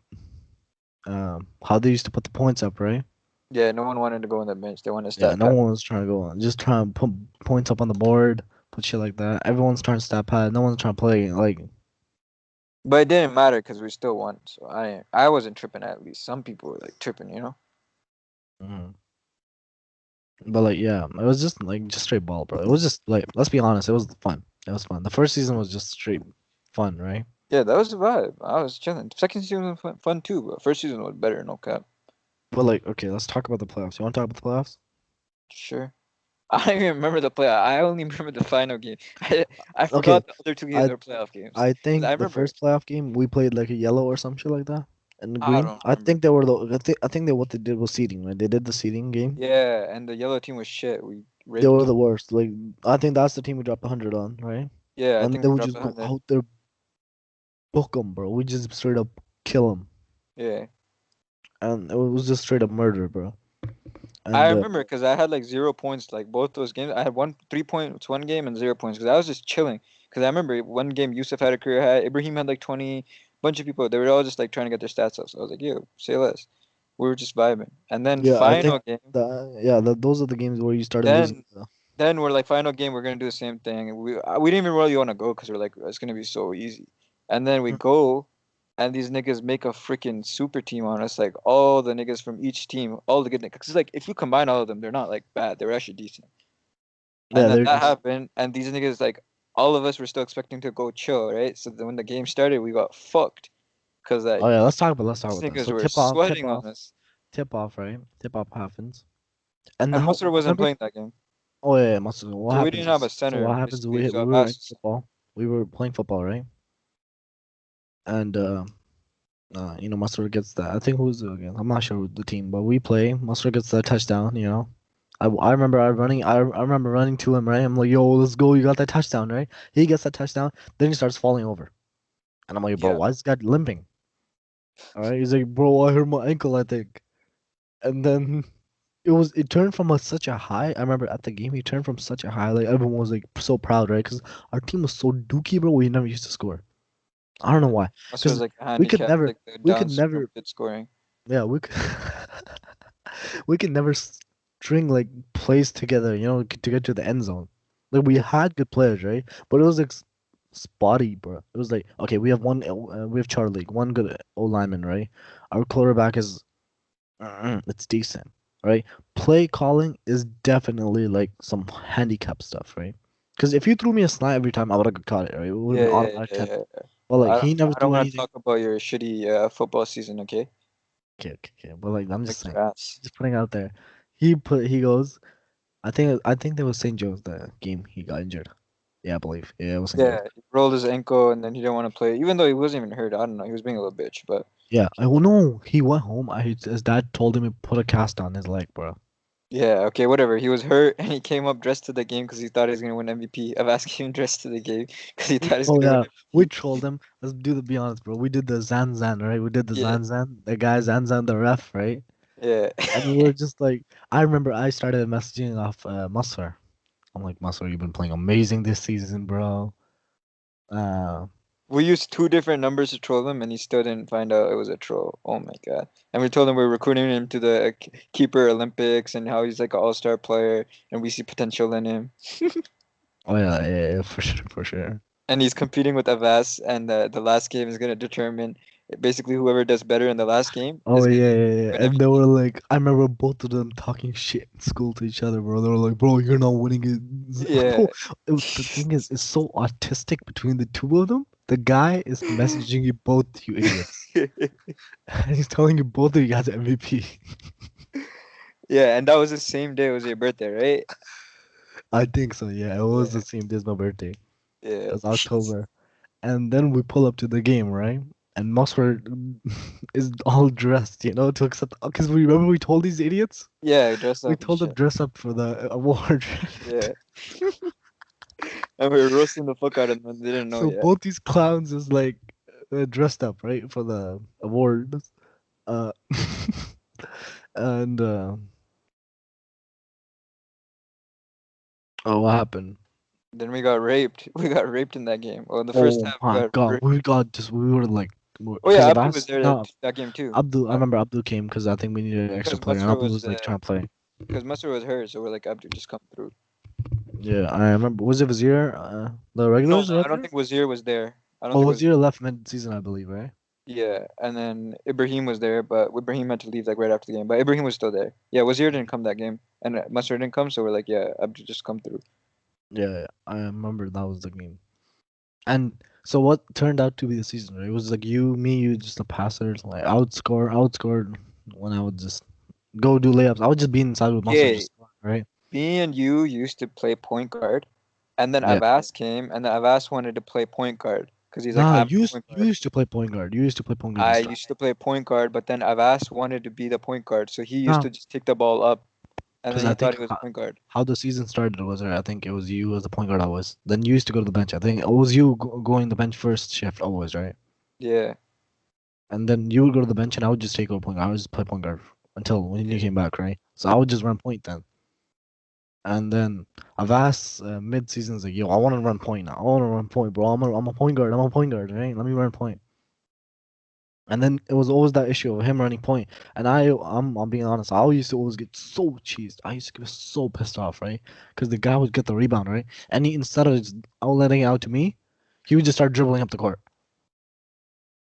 how they used to put the points up, right? yeah, no one wanted to go on the bench. They wanted to Yeah, stat no pad. one was trying to go on, just trying to put points up on the board, put shit like that. Everyone's trying to stat pad. No one's trying to play like. But it didn't matter because we still won. So I wasn't tripping at least. Some people were like tripping. Mhm. But like, yeah, it was just like just straight ball, bro. It was just like, let's be honest, it was fun. It was fun. The first season was just straight fun, right? Yeah, that was the vibe. I was chilling. Second season was fun too, but first season was better. No cap. But like, okay, let's talk about the playoffs. You want to talk about the playoffs? Sure. I don't even remember the play. I only remember the final game. I Okay, forgot the other two games I were playoff games. I 'Cause I think the remember. first playoff game we played like a yellow or some shit like that, and the I green. don't I remember. think they were the. I think they what they did was seeding, right? They did the seeding game. Yeah, and the yellow team was shit. We They raped were them. the worst. Like I think that's the team we dropped 100 on, right? Yeah, I And think then we we dropped just a go hundred. out there, book them, bro. We just straight up kill them, Yeah, and it was just straight up murder, bro. I And remember because I had like 0 points like both those games. I had 3 points one game and 0 points because I was just chilling. Because I remember one game Yusuf had a career high, Ibrahim had like 20, bunch of people. They were all just like trying to get their stats up. So I was like, yo, say less. We were just vibing. And then yeah, I think final game. those are the games where you started losing. Then then we're like final game. We're gonna do the same thing. We didn't even really want to go because we're like it's gonna be so easy. And then we Mm. go, and these niggas make a freaking super team on us. Like all the niggas from each team, all the good niggas. Cause like if you combine all of them, they're not like bad. They're actually decent. And Yeah, then they're that just. happened, and these niggas like all of us were still expecting to go chill, right? So then when the game started, we got fucked because Oh like yeah, let's talk these about that. niggas So were sweating on us. tip off, right? Tip off happens, and And how Musser wasn't remember? playing that game, Oh yeah, must. What so we didn't happens have a is so center what happens? basically. We So were in Abbas. football. We were playing football, right? And Mustard gets that. I think who's again? I'm not sure the team, but we play. Mustard gets that touchdown. I remember I remember running to him, right? I'm like, yo, let's go. You got that touchdown, right? He gets that touchdown. Then he starts falling over, and I'm like, bro, Yeah. why is this guy limping? All right, he's like, bro, I hurt my ankle, I think. And then it turned from such a high. I remember at the game he turned from such a high. Like everyone was like so proud, right? Because our team was so dookie, bro. We never used to score. I don't know why. Also, was Because like a we could handicap, never, like the we could Down syndrome never, kid scoring. yeah, we could, we could never string like plays together. To get to the end zone. Like we Yeah, had good players, right? But it was like spotty, bro. It was like okay, we have Charlie, one good O lineman, right? Our quarterback is it's decent, right? Play calling is definitely like some handicap stuff, right? Because if you threw me a slant every time, I would have caught it, right? It would have yeah, been yeah, automatic yeah, 10. yeah. But like I he never I don't threw want to anything. talk about your shitty football season, okay? Okay, okay, okay. But like I'm just Lick saying, your ass. just putting out there. He goes. I think that was St. Joe's the game he got injured. Yeah, I believe. Yeah, it was St. Joe's. Yeah, he rolled his ankle and then he didn't want to play, even though he wasn't even hurt. I don't know. He was being a little bitch, but Yeah, I well no, he went home. His dad told him to put a cast on his leg, bro. yeah, okay, whatever. He was hurt and he came up dressed to the game because he thought he was gonna win MVP. I've asked him dressed to the game because he thought he was Oh gonna win yeah, we MVP. trolled him. Be honest, bro. We did the Zan Zan, right? We did the Yeah, Zan Zan. The guy Zan Zan, the ref, right? yeah. And we were just like, I remember I started messaging off Musfer. I'm like, Musfer, you've been playing amazing this season, bro. Uh, We used two different numbers to troll him, and he still didn't find out it was a troll. Oh my god! And we told him we're recruiting him to the keeper Olympics, and how he's like an all-star player, and we see potential in him. oh yeah, yeah, yeah, for sure, for sure. And he's competing with Avas, and the last game is gonna determine. Basically, whoever does better in the last game Oh is gonna yeah, yeah, yeah. win And they everything. were like, I remember both of them talking shit in school to each other, bro. They were like, bro, you're not winning it. Yeah. Bro, the thing is, it's so autistic between the two of them. The guy is messaging you both, you idiots. And he's telling you both of you guys are MVP. Yeah, and that was the same day it was your birthday, right? I think so, yeah. It was Yeah. the same day as my birthday. It Yeah. was October. And then we pull up to the game, right? And Mustard is all dressed, to accept. Because we remember we told these idiots? Yeah, dress We up and told them shit. dress up for the award. Yeah. And we were roasting the fuck out of them and they didn't know So yet. both these clowns is like dressed up, right, for the awards. Uh, and oh, what happened? Then we got raped. We got raped in that game. Well, in the first Oh half, we my got God, raped. we were like, Oh because yeah, of Abdu was us. there No, that game too. Abdul. I remember Abdul came because I think we needed an extra Because player, and Musser Abdul was was like trying to play. because Musser was hurt, so we're like Abdu just come through. Yeah, I remember. Was it Vizier? The No, regulars no, right I don't there? think Wazir was there. I don't Oh, think Wazir. Vizier left mid-season, I believe, right? Yeah, and then Ibrahim was there, but Ibrahim had to leave like right after the game. But Ibrahim was still there. Yeah, Wazir didn't come that game, and Musser didn't come, so we're like, yeah, Abdu just come through. Yeah, I remember that was the game. And so what turned out to be the season, right? It was like you, just the passers, like outscored when I would just go do layups. I would just be inside with Monster, Okay, just right? me and you used to play point guard, and then Yeah. Avas came, and then Avas wanted to play point guard because he's like, Nah, I'm the point you guard. used to play point guard. You used to play point guard and I stuff. used to play point guard, but then Avas wanted to be the point guard, so he used Nah, to just take the ball up, and because then I he thought think he was point guard. how the season started was, I think it was you as the point guard always. Then you used to go to the bench. I think it was you going the bench first shift always, right? Yeah, And then you would go to the bench and I would just take over point guard. I would just play point guard until when you yeah, came back, right? So I would just run point then. And then I've asked mid seasons like, yo, I want to run point now. I want to run point, bro. I'm a point guard. I'm a point guard, right? Let me run point. And then it was always that issue of him running point. And I'm being honest. I used to always get so cheesed. I used to get so pissed off, right? Because the guy would get the rebound, right? And he, instead of just letting it out to me, he would just start dribbling up the court.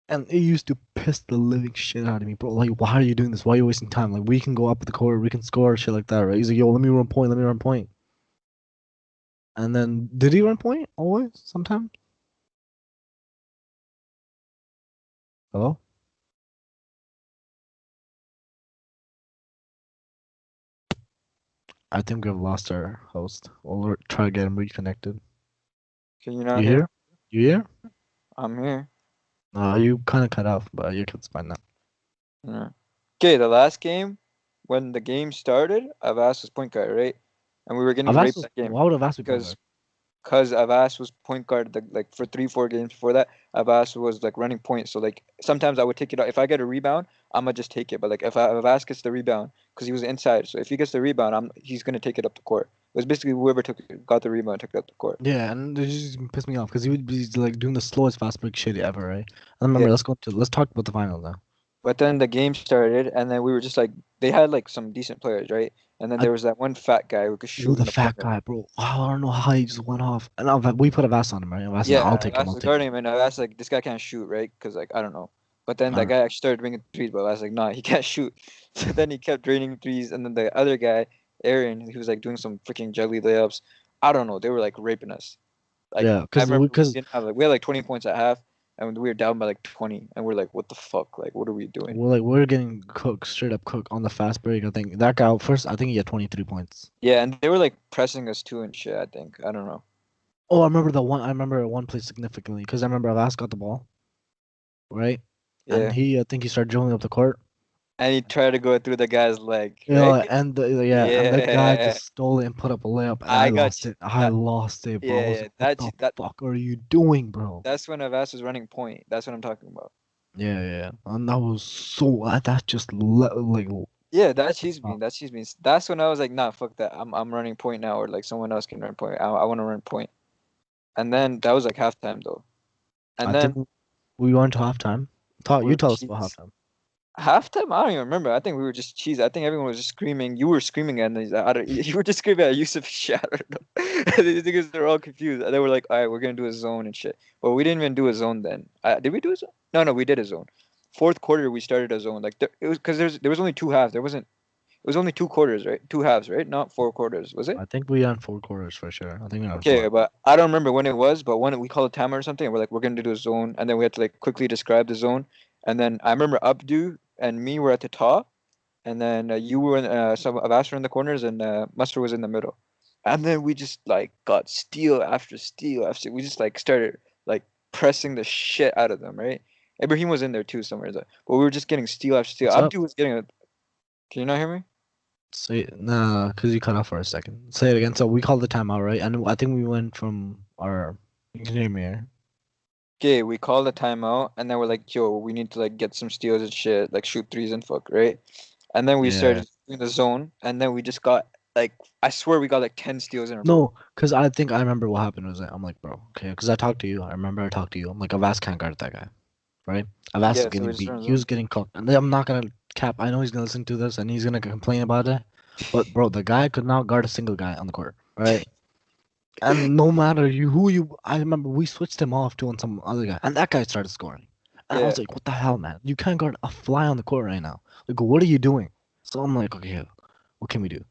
And it used to piss the living shit out of me, bro. Like, why are you doing this? Why are you wasting time? Like, we can go up the court, we can score, shit like that, right? He's like, yo, let me run point, let me run point. And then, did he run point always? Sometimes? Hello? I think we've lost our host. We'll try to get him reconnected. can you You not hear me? here? You here? I'm here. You kind of cut off, but you can fine now. Yeah. Okay, the last game, when the game started, Avas was point guard, right? And we were getting I've asked raped us, that game why would I've asked you point because guard? because Avas was point guard like for 3 4 games before that. Avas was like running point, so like sometimes I would take it out. If I get a rebound, I'm gonna just take it. But like if Avas gets the rebound, because he was inside, so if he gets the rebound, he's gonna take it up the court. It was basically whoever got the rebound took it up the court. Yeah, and it just pissed me off because he would be like doing the slowest fast break shit ever, right? And remember, Yeah. let's talk about the final now. But then the game started, and then we were just like, they had like some decent players, right? And then I there was that one fat guy who could Oh, shoot in the the fat corner. guy, bro. Wow, I don't know how he just went off. And we put a vest on him, right? A vest on. I'll Yeah, take I him. was I'll take him. guarding him, and I asked like, this guy can't shoot, right? Because like I don't know. But then All that right. guy actually started bringing threes, but I was like, nah, he can't shoot. So then he kept draining threes, and then the other guy, Aaron, he was like doing some freaking jelly layups. I don't know. They were like raping us. Like Yeah, I because remember we because didn't have like we had like 20 points at half, and we were down by like 20, and we're like, what the fuck? Like, what are we doing? we're getting cooked, straight up cooked on the fast break. I think that guy first. I think he had 23 points. Yeah, and they were like pressing us too and shit. I think I don't know. Oh, I remember the one. I remember one play significantly because I remember Avast got the ball, right? And Yeah. I think he started dribbling up the court. And he tried to go through the guy's leg, You know, right? and the guy Yeah. just stole it and put up a layup, and I I got lost you. it. I lost it, bro. I Yeah, was yeah. like, what the That fuck are you doing, bro? that's when Avast was running point. That's what I'm talking about. Yeah, yeah. And that was so that just like Yeah, that cheese bean. That cheese beans. That's when I was like, nah, fuck that. I'm running point now, or like someone else can run point. I want to run point. And then that was like halftime though. I And think then we went to halftime. we You were tell us about cheese. halftime. Halftime? I don't even remember. I think we were just cheese. I think everyone was just screaming. You were screaming at I don't, you were just screaming at Yusuf Shatter. Because they're all confused. They were like, all right, we're gonna do a zone and shit. But we didn't even do a zone then. Did we do a zone? No, no, we did a zone. fourth quarter we started a zone. Like it was because there was only two halves. There wasn't. It was only two quarters, right? Two halves, right? Not four quarters, was it? I think we ran 4 quarters for sure. I think we ran Okay, four. but I don't remember when it was. But when we called a timer or something, and we're like, we're gonna do a zone, and then we had to like quickly describe the zone. And then I remember Abdu and me were at the top, and then you were in some of us were in the corners, and Mustard was in the middle. And then we just like got steal after steal after. We just like started like pressing the shit out of them, right? Ibrahim was in there too somewhere, but we were just getting steal after steal. What's up? Abdu was getting a. Can you not hear me? Say nah, because you cut off for a second. Say it again. So we called the timeout, right? And I think we went from our. You can hear me, right? Okay, we called a timeout, and then we're like, yo, we need to like get some steals and shit, like shoot threes and fuck, right? And then we Yeah. started doing the zone, and then we just got like, I swear we got like 10 steals in a row. No, because I think I remember what happened was that I'm like, bro, okay, because I talked to you. I remember I talked to you. I'm like, Avast can't guard that guy, right? Avast was Yeah, so we getting just beat. run He was zone. getting cooked. And I'm not gonna cap. I know he's gonna listen to this and he's gonna complain about it. But bro, the guy could not guard a single guy on the court, right? And no matter I remember we switched him off to on some other guy, and that guy started scoring. And I Yeah, was like, what the hell, man? You can't guard a fly on the court right now. Like, what are you doing? So I'm like, okay, what can we do?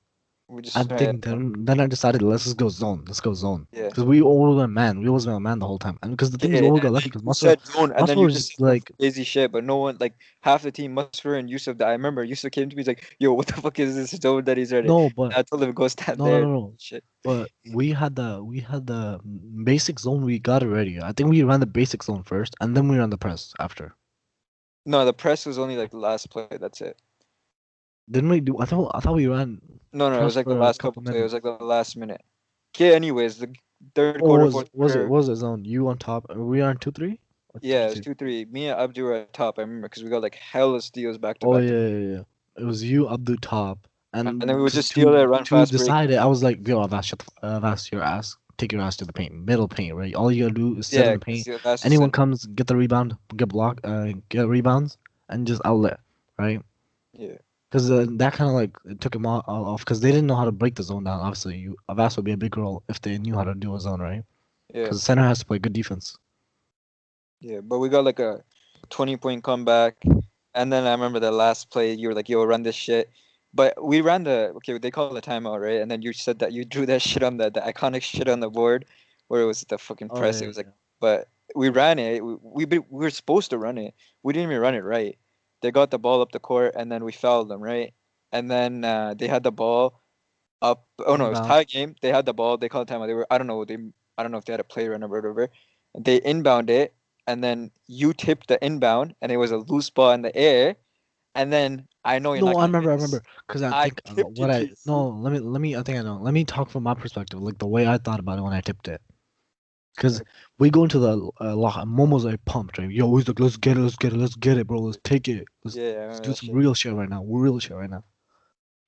we I just think then I decided let's just go zone. Let's go zone. yeah. Because we always went man. We always went man the whole time. And because the thing is, we Yeah, always got and lucky then because you said zone, and then Muscle you was just just said some like, crazy shit, but no one like half the team, Musfer and Yusuf. That I remember, Yusuf came to me, he's like, "Yo, what the fuck is this zone that he's running?" no, but And I told him go stand no, no, there. no, no. Shit. But we had the basic zone. We got already. I think we ran the basic zone first, and then we ran the press after. No, the press was only like the last play. That's it. Didn't we do? I thought we ran No, no, it press was like the for a last couple couple play. It was like minutes. the last minute. Okay, anyways, the third Or quarter, was fourth was it quarter. was it zone? You on top? We on 2-3 or Yeah, three it was two? 2-3. Me and Abdu were at top. I remember because we got like hella steals back to Oh back to yeah, back. yeah, yeah. It was you, Abdul top, And then we and would just steal it, run to fast break. decide it, I was like, yo, Avast, Avast, your ass, take your ass to the paint, middle paint, right? All you gotta do is sit in Yeah, the because paint. that's just Anyone center. comes, get the rebound, get rebounds, and just outlet, right? Yeah, Because that kind of like it took him off because they didn't know how to break the zone down. Obviously, Avast would be a big role if they knew how to do a zone, right? yeah, Because the center has to play good defense. yeah. But we got like a 20-point comeback. And then I remember the last play, you were like, yo, run this shit. But we ran okay, they call it a timeout, right? And then you said that you drew that shit on the iconic shit on the board where it was the fucking Oh press. yeah, It was like, yeah. but we ran it. We were supposed to run it. We didn't even run it right. They got the ball up the court and then we fouled them, right? And then they had the ball up. Oh no, it was Inbound. tie game. They had the ball. They called timeout. They were, I don't know if they had a play run or whatever. They inbound it, and then you tipped the inbound, and it was a loose ball in the air. And then I know you're No, not I gonna remember, I miss. remember, because I I think tipped what it to I you. no, I think I know. Let me talk from my perspective, like the way I thought about it when I tipped it. Because we go into the lock, and Momo's like pumped, right? Yo, he's like, let's get it, let's get it, let's get it, bro, let's take it, Yeah, I let's remember do that some shit. real shit right now, real shit right now.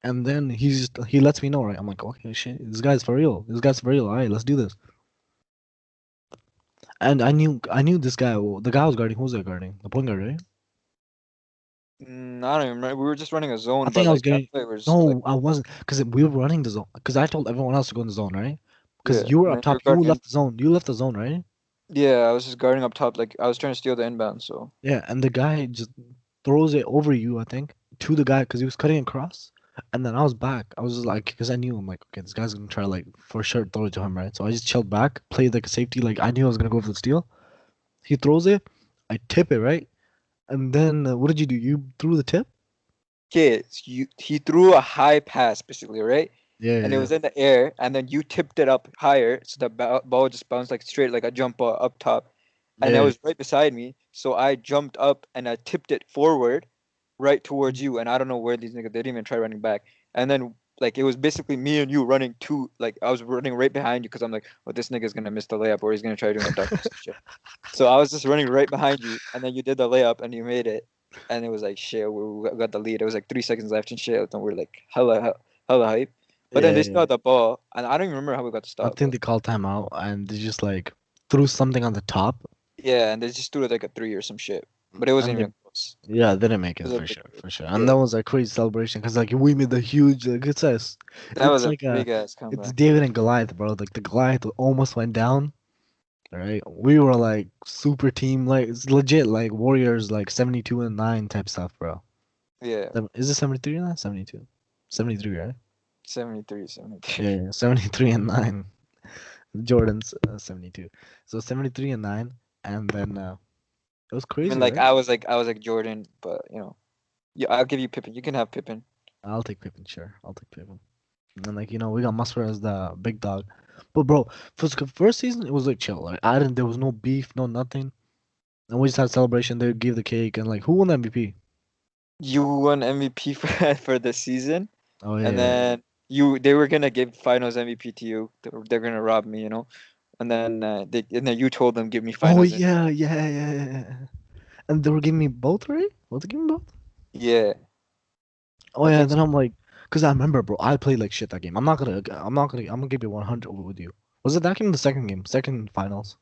And then he lets me know, right? I'm like, okay, shit, this guy's for real, this guy's for real. All right, let's do this. And I knew this guy, the guy was guarding, who was that guarding? The point guard, right? I don't even remember. We were just running a I zone, but think I was like that getting. play was like, No, I wasn't, because we were running the zone. Because I told everyone else to go in the zone, right? Because yeah. you were And up then you were top, you guarding in. left the zone, you left the zone, right? Yeah, I was just guarding up top. Like I was trying to steal the inbound. So Yeah, and the guy just throws it over you, I think, to the guy because he was cutting across. And then I was back. I was just like, because I knew I'm like, okay, this guy's gonna try to like for sure throw it to him, right? So I just chilled back, played like a safety, like I knew I was gonna go for the steal. He throws it, I tip it, right? And then what did you do? You threw the tip? okay, he threw a high pass basically, right? Yeah, And it yeah, was in the air, and then you tipped it up higher, so the ball just bounced like straight, like a jump ball up top, and that yeah. was right beside me. So I jumped up and I tipped it forward, right towards you. And I don't know where these niggas, they didn't even try running back. And then like it was basically me and you running like I was running right behind you because I'm like, oh, this nigga's gonna miss the layup or he's gonna try doing a dunk or some shit. So I was just running right behind you, and then you did the layup and you made it, and it was like shit. We got the lead. It was like 3 seconds left and shit, and we're like hella hype. But then Yeah, they yeah. still had the ball, and I don't even remember how we got to I stop. think But they called timeout and they just like threw something on the top yeah, and they just threw it like a three or some shit. But it wasn't and they even close. yeah, they didn't make It it was a for big, sure, for sure. And yeah. that was a crazy celebration because like we made the huge like That it's was a like a big ass it's comeback. David and Goliath, bro. Like the Goliath almost went down right? We were like super team, like it's legit, like Warriors, like 72 and 9 type stuff, bro. Yeah, Is it 73 and 9? 72. 73, right? 73, 73. Yeah, yeah, 73 and 9. Jordan's 72. So 73 and 9, and then it was I mean, crazy, like right? I was like Jordan, but yeah, I'll give you Pippen. You can have Pippen. I'll take Pippen, sure. I'll take Pippen. And like, we got Musfer as the big dog. But bro, first season it was like chill. Like I didn't there was no beef, no nothing. And we just had celebration. They gave the cake and like who won the MVP? You won MVP for the season, Oh and yeah. then they were gonna give Finals MVP to you. They're gonna rob me. And then you told them give me Oh Finals. yeah, yeah, yeah, yeah. And they were giving me both, right? Was they giving me both? Yeah, Oh I yeah, think then so. I'm like, cause I remember, bro, I played like shit that game. I'm gonna give you 100 with you. Was it that game or the second game? Second finals?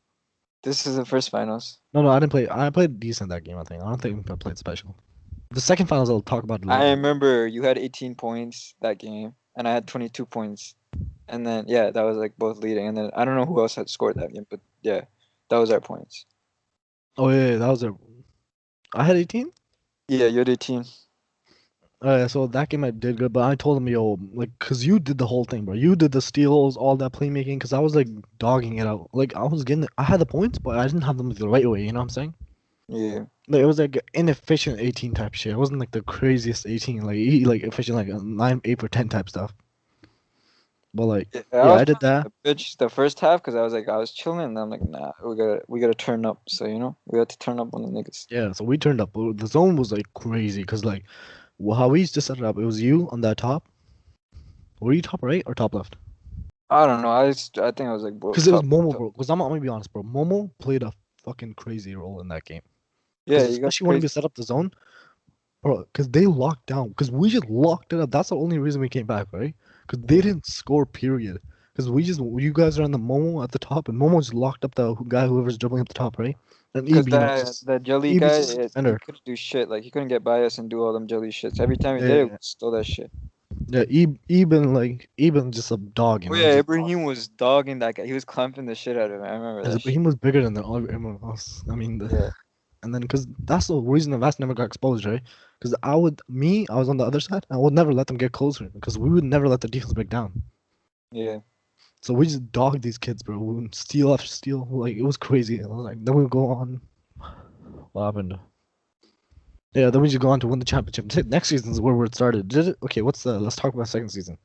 This is the first Finals. No, no, I didn't play. I played decent that game, I think. I don't think I played special. The second finals, I'll talk about it I later. remember you had 18 points that game, and I had 22 points. And then yeah, that was like both leading. And then I don't know who else had scored that game, but yeah, that was our points. Oh yeah, yeah, that was a. I had 18. Yeah, you had 18. So that game I did good, but I told him, yo, like, cause you did the whole thing, bro. You did the steals, all that playmaking, cause I was like dogging it out. Like I had the points, but I didn't have them the right way. You know what I'm saying? Yeah. Like it was like inefficient 18 type shit. It wasn't like the craziest 18, like like efficient like a 9, 8 or 10 type stuff. But like, Yeah, I yeah, was I did playing that. like a bitch the first half because I was chilling, and I'm like, nah, we gotta turn up. So we had to turn up on the niggas. Yeah, so we turned up. The zone was like crazy, cause like how we used to set it up. It was you on that top. Were you top right or top left? I don't know. I think I was like both Cause it was top. Momo, top. bro. Cause I'm gonna be honest, bro. Momo played a fucking crazy role in that game. Yeah, Cause you got especially when we crazy. set up the zone, bro. Cause they locked down. Cause we just locked it up. That's the only reason we came back, right? Cause they Yeah. didn't score. Period. Cause you guys are on the Momo at the top, and Momo just locked up the guy whoever's dribbling up the top, right? And Cause EB was that just that jelly EB's guy, just a he defender. couldn't do shit. Like he couldn't get by us and do all them jelly shits. Every time he Yeah, did yeah, it, we yeah. stole that shit. Yeah, Eben like Eben just a dog, Oh He's yeah, just Ibrahim was dogging that guy. He was clamping the shit out of him. I remember as that Ibrahim shit. was bigger than everyone else. I mean, Yeah, and then because that's the reason the Vast never got exposed, right? Because I was on the other side. I would never let them get closer because we would never let the defense break down. yeah. So we just dogged these kids, bro. We would steal after steal. Like it was crazy. And like then we would go on. What happened? Yeah, then we just go on to win the championship. Next season is where it started. Did it? Okay, what's the? Let's talk about second season.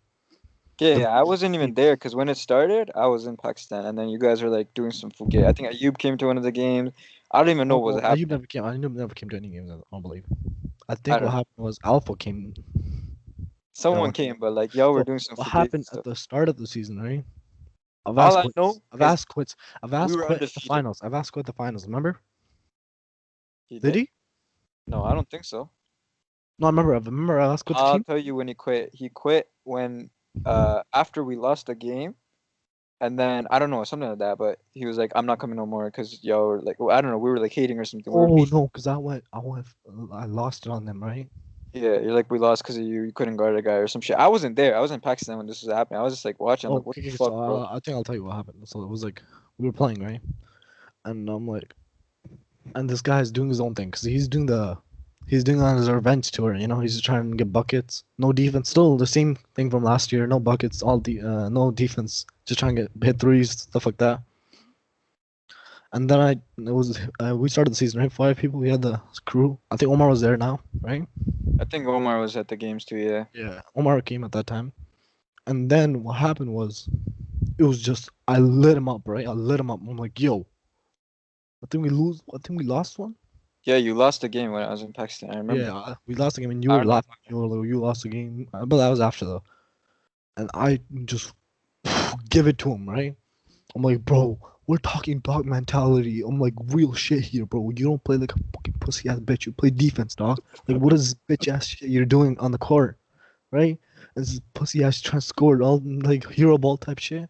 Yeah, The yeah, I wasn't even team. there because when it started, I was in Pakistan, and then you guys were like doing some Fuge. I think Ayub came to one of the games. I don't even know Oh what no, was happening. Ayub never came to any games. I don't believe. I I think what don't know. happened was Alpha came that Someone one. came, but like y'all were So doing some what Fuge happened at stuff. the start of the season, right? All Avast I quits. know is we Avast were quit at the undefeated. finals. Avast quit the finals. Remember? He Did did? he? No, I don't think so. No, I remember. I remember Avast quit the I'll team. tell you when he quit. He quit when after we lost the game, and then I don't know something like that. But he was like, "I'm not coming no more," because y'all were like, well, I don't know, we were like hating or something. We were Oh beefing. no, because I lost it on them, right? Yeah, you're like we lost because of you. You couldn't guard a guy or some shit. I wasn't there. I was in Pakistan when this was happening. I was just like watching. I'm Oh, like, what the okay, so fuck, bro? I think I'll tell you what happened. So it was like we were playing, right? And I'm like, and this guy's doing his own thing because he's doing on his revenge tour. He's just trying to get buckets. No defense. Still the same thing from last year. No buckets. No defense. Just trying to get hit threes, stuff like that. And then we started the season, right? 5 people. We had the crew. I think Omar was there now, right? I think Omar was at the games too. Yeah. Yeah. Omar came at that time. And then what happened was it was just I lit him up, right? I lit him up. I'm like, yo, I think we lose. I think we lost one. Yeah, you lost the game when I was in Pakistan. I remember. Yeah, we lost the game, and you I were don't know. laughing. You were like, you lost the game, but that was after though. And I just give it to him, right? I'm like, bro, we're talking dog mentality. I'm like, real shit here, bro. You don't play like a fucking pussy ass bitch. You play defense, dog. Like, what is this bitch ass shit you're doing on the court, right? This is pussy ass trying to score all like hero ball type shit.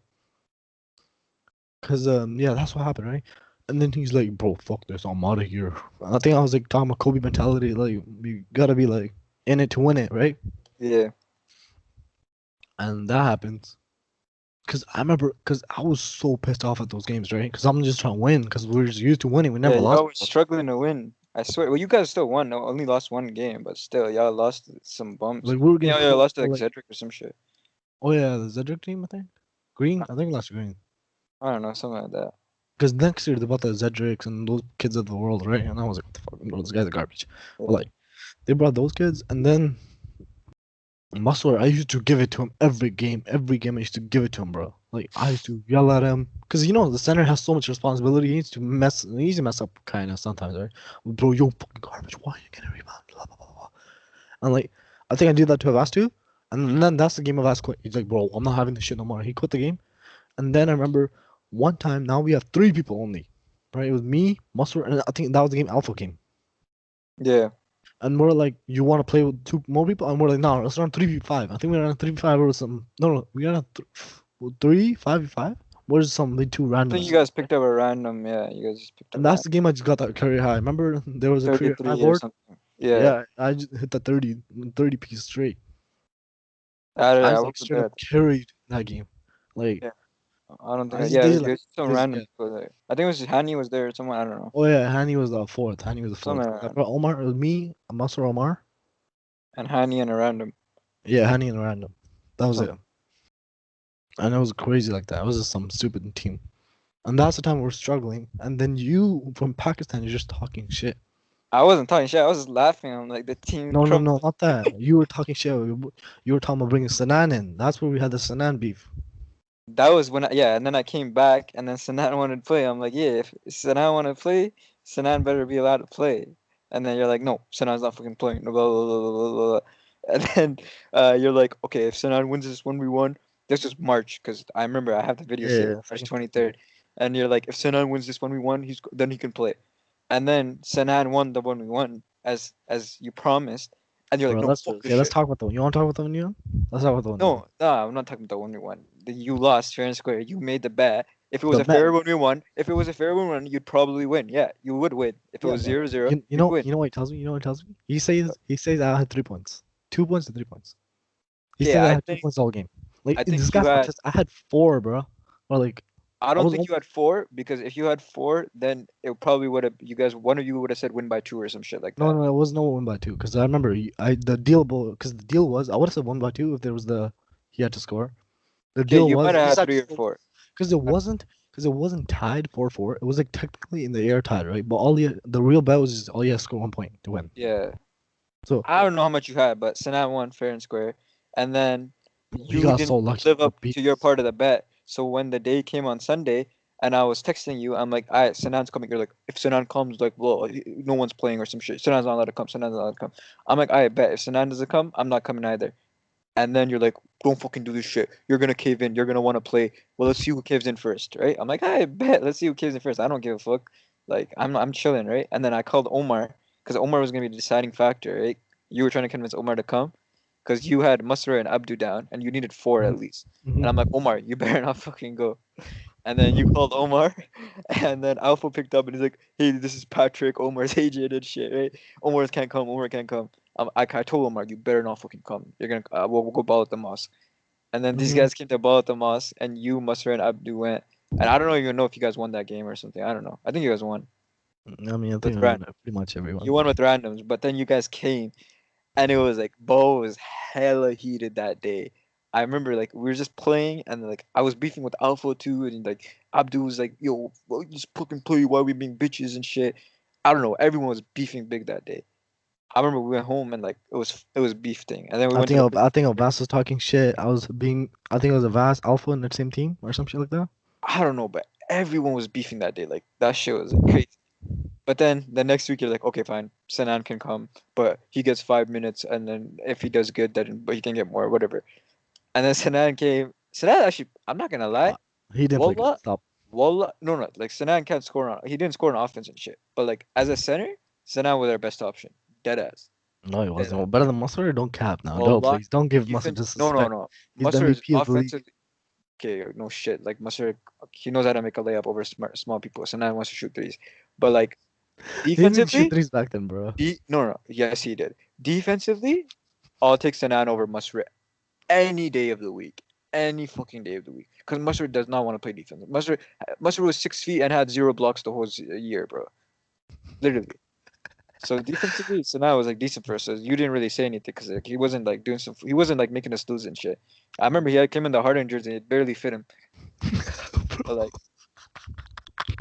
Cause yeah, that's what happened, right? And then he's like, bro, fuck this, I'm out of here. I think I was like talking about Kobe mentality, like you gotta be like in it to win it, right? Yeah. And that happens. Cause I remember, cause I was so pissed off at those games, right? Cause I'm just trying to win, cause we're just used to winning. We Yeah, never lost y'all were before. struggling to win. I swear. Well, you guys still won. No, only lost one game, but still, y'all lost some bumps. Like we were I getting think y'all cooked lost to for like like, Cedric or some shit. oh yeah, the Zedric team, I think. Green, I think we lost to Green. I don't know, something like that. Cause next year they brought the Zedrics and those kids of the world, right? And I was like, what the fuck, bro, those guys are garbage. But Yeah. like, they brought those kids, and then Muscle, I used to give it to him every game. Every game, I used to give it to him, bro. Like I used to yell at him because the center has so much responsibility. He needs to mess up kind of sometimes, right? Bro, you're fucking garbage. Why are you getting rebound? Blah blah blah blah. And like, I think I did that to Avas too. And then that's the game Avas quit. He's like, bro, I'm not having this shit no more. He quit the game. And then I remember one time. Now we have three people only, right? It was me, Muscle, and I think that was the game Alpha came. Yeah. And we're like, you want to play with two more people? And we're like, no, let's run 3v5. I think we ran 3v5 or some. No, no, we ran 5v5. Where's some like two I think you randoms? guys picked up a random. Yeah, you guys just picked up And that's random. the game I just got that career high. Remember, there was a career high 33 or board? something. Yeah. Yeah, I just hit the 30 piece straight. I I just was like straight up there. carried that game. Like, Yeah. I don't think. I just Yeah, did it you like, some cause, random yeah. people there. I think it was Hani was there. Someone I don't know. Oh, yeah, Hani was the fourth. Hani was the fourth. Someone 'Cause I brought Omar, it was me, Masur Omar. and Hani and a random. Yeah, Hani and random. That was Some. it. And it was crazy like that. It was just some stupid team. And that's the time we're struggling. And then you from Pakistan, you're just talking shit. I wasn't talking shit. I was just laughing. I'm like the team No, no, crumbled. no, not that. You were talking shit. You were talking about bringing Sanan in. That's where we had the Sanan beef. That was when yeah, and then I came back and then Sanan wanted to play. I'm like, yeah, if Sanan wanted to play, Sanan better be allowed to play. And then you're like, no, Sanan's not fucking playing. Blah, blah, blah, blah, blah, blah. And then you're like, okay, if Sanan wins this 1v1, this was March, because I remember I have the video Yeah, saved, yeah, March second. 23rd. And you're like, if Sanan wins this 1v1, then he can play. And then Sanan won the 1v1 as you promised. And you're like, Bro, no, let's fuck this yeah, let's shit. talk about the one. You want to talk about the one you? Let's talk about the one you. No, no, I'm not talking about the 1v1. You lost fair and square. You made the bet. If it was The a bet. fair 1v1, if it was a fair 1v1, you'd probably win. Yeah, you would win. If it Yeah, was but 0-0, you'd win. you know what he tells me? You know what he tells me? He says I had 3 points. 2 points and 3 points. He Okay, says I had 2 points all game. Like I this think you guy's had autistic. I had four, bro. Or like I I don't was think you almost had four, because if you had four, then it probably would have you guys one of you would have said win by two or some shit like no, that. no, it was no 1-2 because I remember the deal because the deal was I would have said 1-2 if there was the he had to score. The Okay, deal you might was have he had said three or four. because it wasn't tied 4-4. It was like technically in the air tied, right? But the real bet was just all you had to score 1 point to win. Yeah. So I don't know how much you had, but Sanat won fair and square. And then we you got so didn't lucky. live We got up beat. to your part of the bet. So when the day came on Sunday and I was texting you, I'm like, all right, Sanan's coming. You're like, if Sanan comes, like, well, no one's playing or some shit. Sanan's not allowed to come. Sanan's not allowed to come. I'm like, I bet if Sanan doesn't come, I'm not coming either. And then you're like, don't fucking do this shit. You're gonna cave in. You're gonna want to play. Well, let's see who caves in first, right? I'm like, I bet. Let's see who caves in first. I don't give a fuck. Like, I'm chilling, right? And then I called Omar because Omar was gonna be the deciding factor, right? You were trying to convince Omar to come because you had Masra and Abdu down and you needed four Mhm, at least. And I'm like, mhm. Omar, you better not fucking go. And then you called Omar, and then Alpha picked up and he's like, "Hey, this is Patrick, Omar's agent and shit, right? Omar can't come. Omar can't come." I told Omar, "You better not fucking come. You're gonna we'll go ball at the mosque." And then these Mhm. guys came to ball at the mosque, and you, Masra, and Abdu went. And I don't even know if you guys won that game or something. I don't know. I think you guys won I mean, I think with I won random. pretty much everyone. You won with randoms, but then you guys came and it was like Bo was hella heated that day. I remember like we were just playing and like I was beefing with Alpha too, and like Abdul was like, "Yo, well, you just fucking play. Why we being bitches and shit?" I don't know. Everyone was beefing big that day. I remember we went home and like it was beef thing, and then we went to the I think Avast was talking shit. I think it was Avast Alpha in the same team or some shit like that. I don't know, but everyone was beefing that day. Like that shit was like crazy. But then the next week you're like, okay, fine, Sanan can come, but he gets 5 minutes, and then if he does good, then but he can get more, whatever. And then Sanan came. Sanan actually, I'm not gonna lie. Uh, he didn't play good. Wallah, Stop. Wallah, no, no. Like Sanan can't score on. He didn't score on offense and shit. But like as a center, Sanan was our best option. Dead ass. No, he Dead wasn't. ass. Well, better than Muscle. Don't cap now. No, Wallah, please don't give Muscle defense. No, no, disrespect. no. He's the Musser is MVP of the league. offensively okay. No shit. Like Musser, he knows how to make a layup over small people. Sanan wants to shoot threes, but like He didn't even shoot defensively, threes back then, bro. no, no. Yes, he did. Defensively, I'll take Sanan over Musser any day of the week. any fucking day of the week because Mashood does not want to play defense. Mashood was 6 feet and had zero blocks the whole year, bro. Literally. So defensively, so now it was like decent for us. So you didn't really say anything because like, he wasn't like doing some. He wasn't like making us lose and shit. I remember he had came in the Harden jersey. It barely fit him. But like,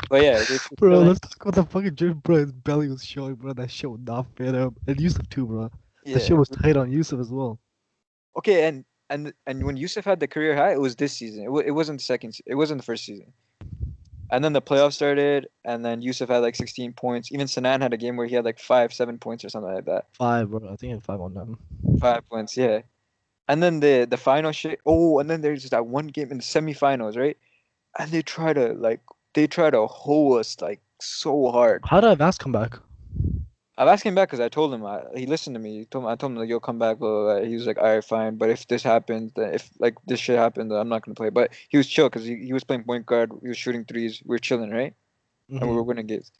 but yeah, we're just Bro, chilling. let's talk about the fucking jerk, bro. His belly was showing, bro. That shit would not fit him. And Yusuf too, bro. That Yeah. shit was tight on Yusuf as well. Okay, and when Yusuf had the career high, it was this season. It wasn't the second. It wasn't the first season. And then the playoffs started, and then Yusuf had like 16 points. Even Sanan had a game where he had like 5, 7 points or something like that. Five, bro. I think he had five on them. 5 points, yeah. And then the final shit. Oh, and then there's that one game in the semifinals, right? And they try to hoe us like so hard. How did Avast come back? I've asked him back because I told him he listened to me. I told him like you'll come back. Blah, blah, blah. He was like, all right, fine. But if this happens, then if like this shit happens, then I'm not gonna play. But he was chill because he was playing point guard. He was shooting threes. We were chilling, right? And we Hmm. were winning games.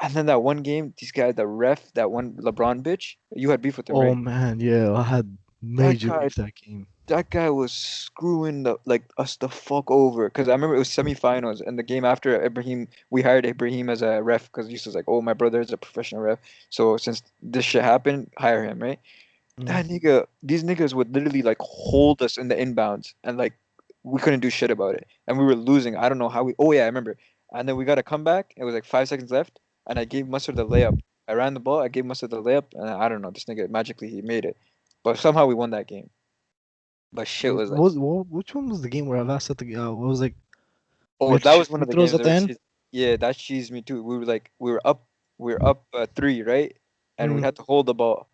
And then that one game, these guys, the ref, that one LeBron bitch, you had beef with him, Oh right? man, yeah, I had That major guy beef that game. that guy was screwing us the fuck over because I remember it was semifinals and the game after Ibrahim we hired Ibrahim as a ref because he was like, oh, my brother is a professional ref, so since this shit happened, hire him, right? Mm. That nigga, these niggas would literally like hold us in the inbounds and like we couldn't do shit about it and we were losing. I don't know how we. Oh yeah, I remember. And then we got a comeback. It was like 5 seconds left, and I gave Mustard the layup. I ran the ball. I gave Mustard the layup, and I don't know. This nigga magically he made it, but somehow we won that game. But shit was like. Which one was the game where Avast set the what was like we Oh, had to that shoot was one free of the throws games at that the were end? cheesed. Yeah, that cheesed me too. We were up three, right? And we Mm. had to hold the ball.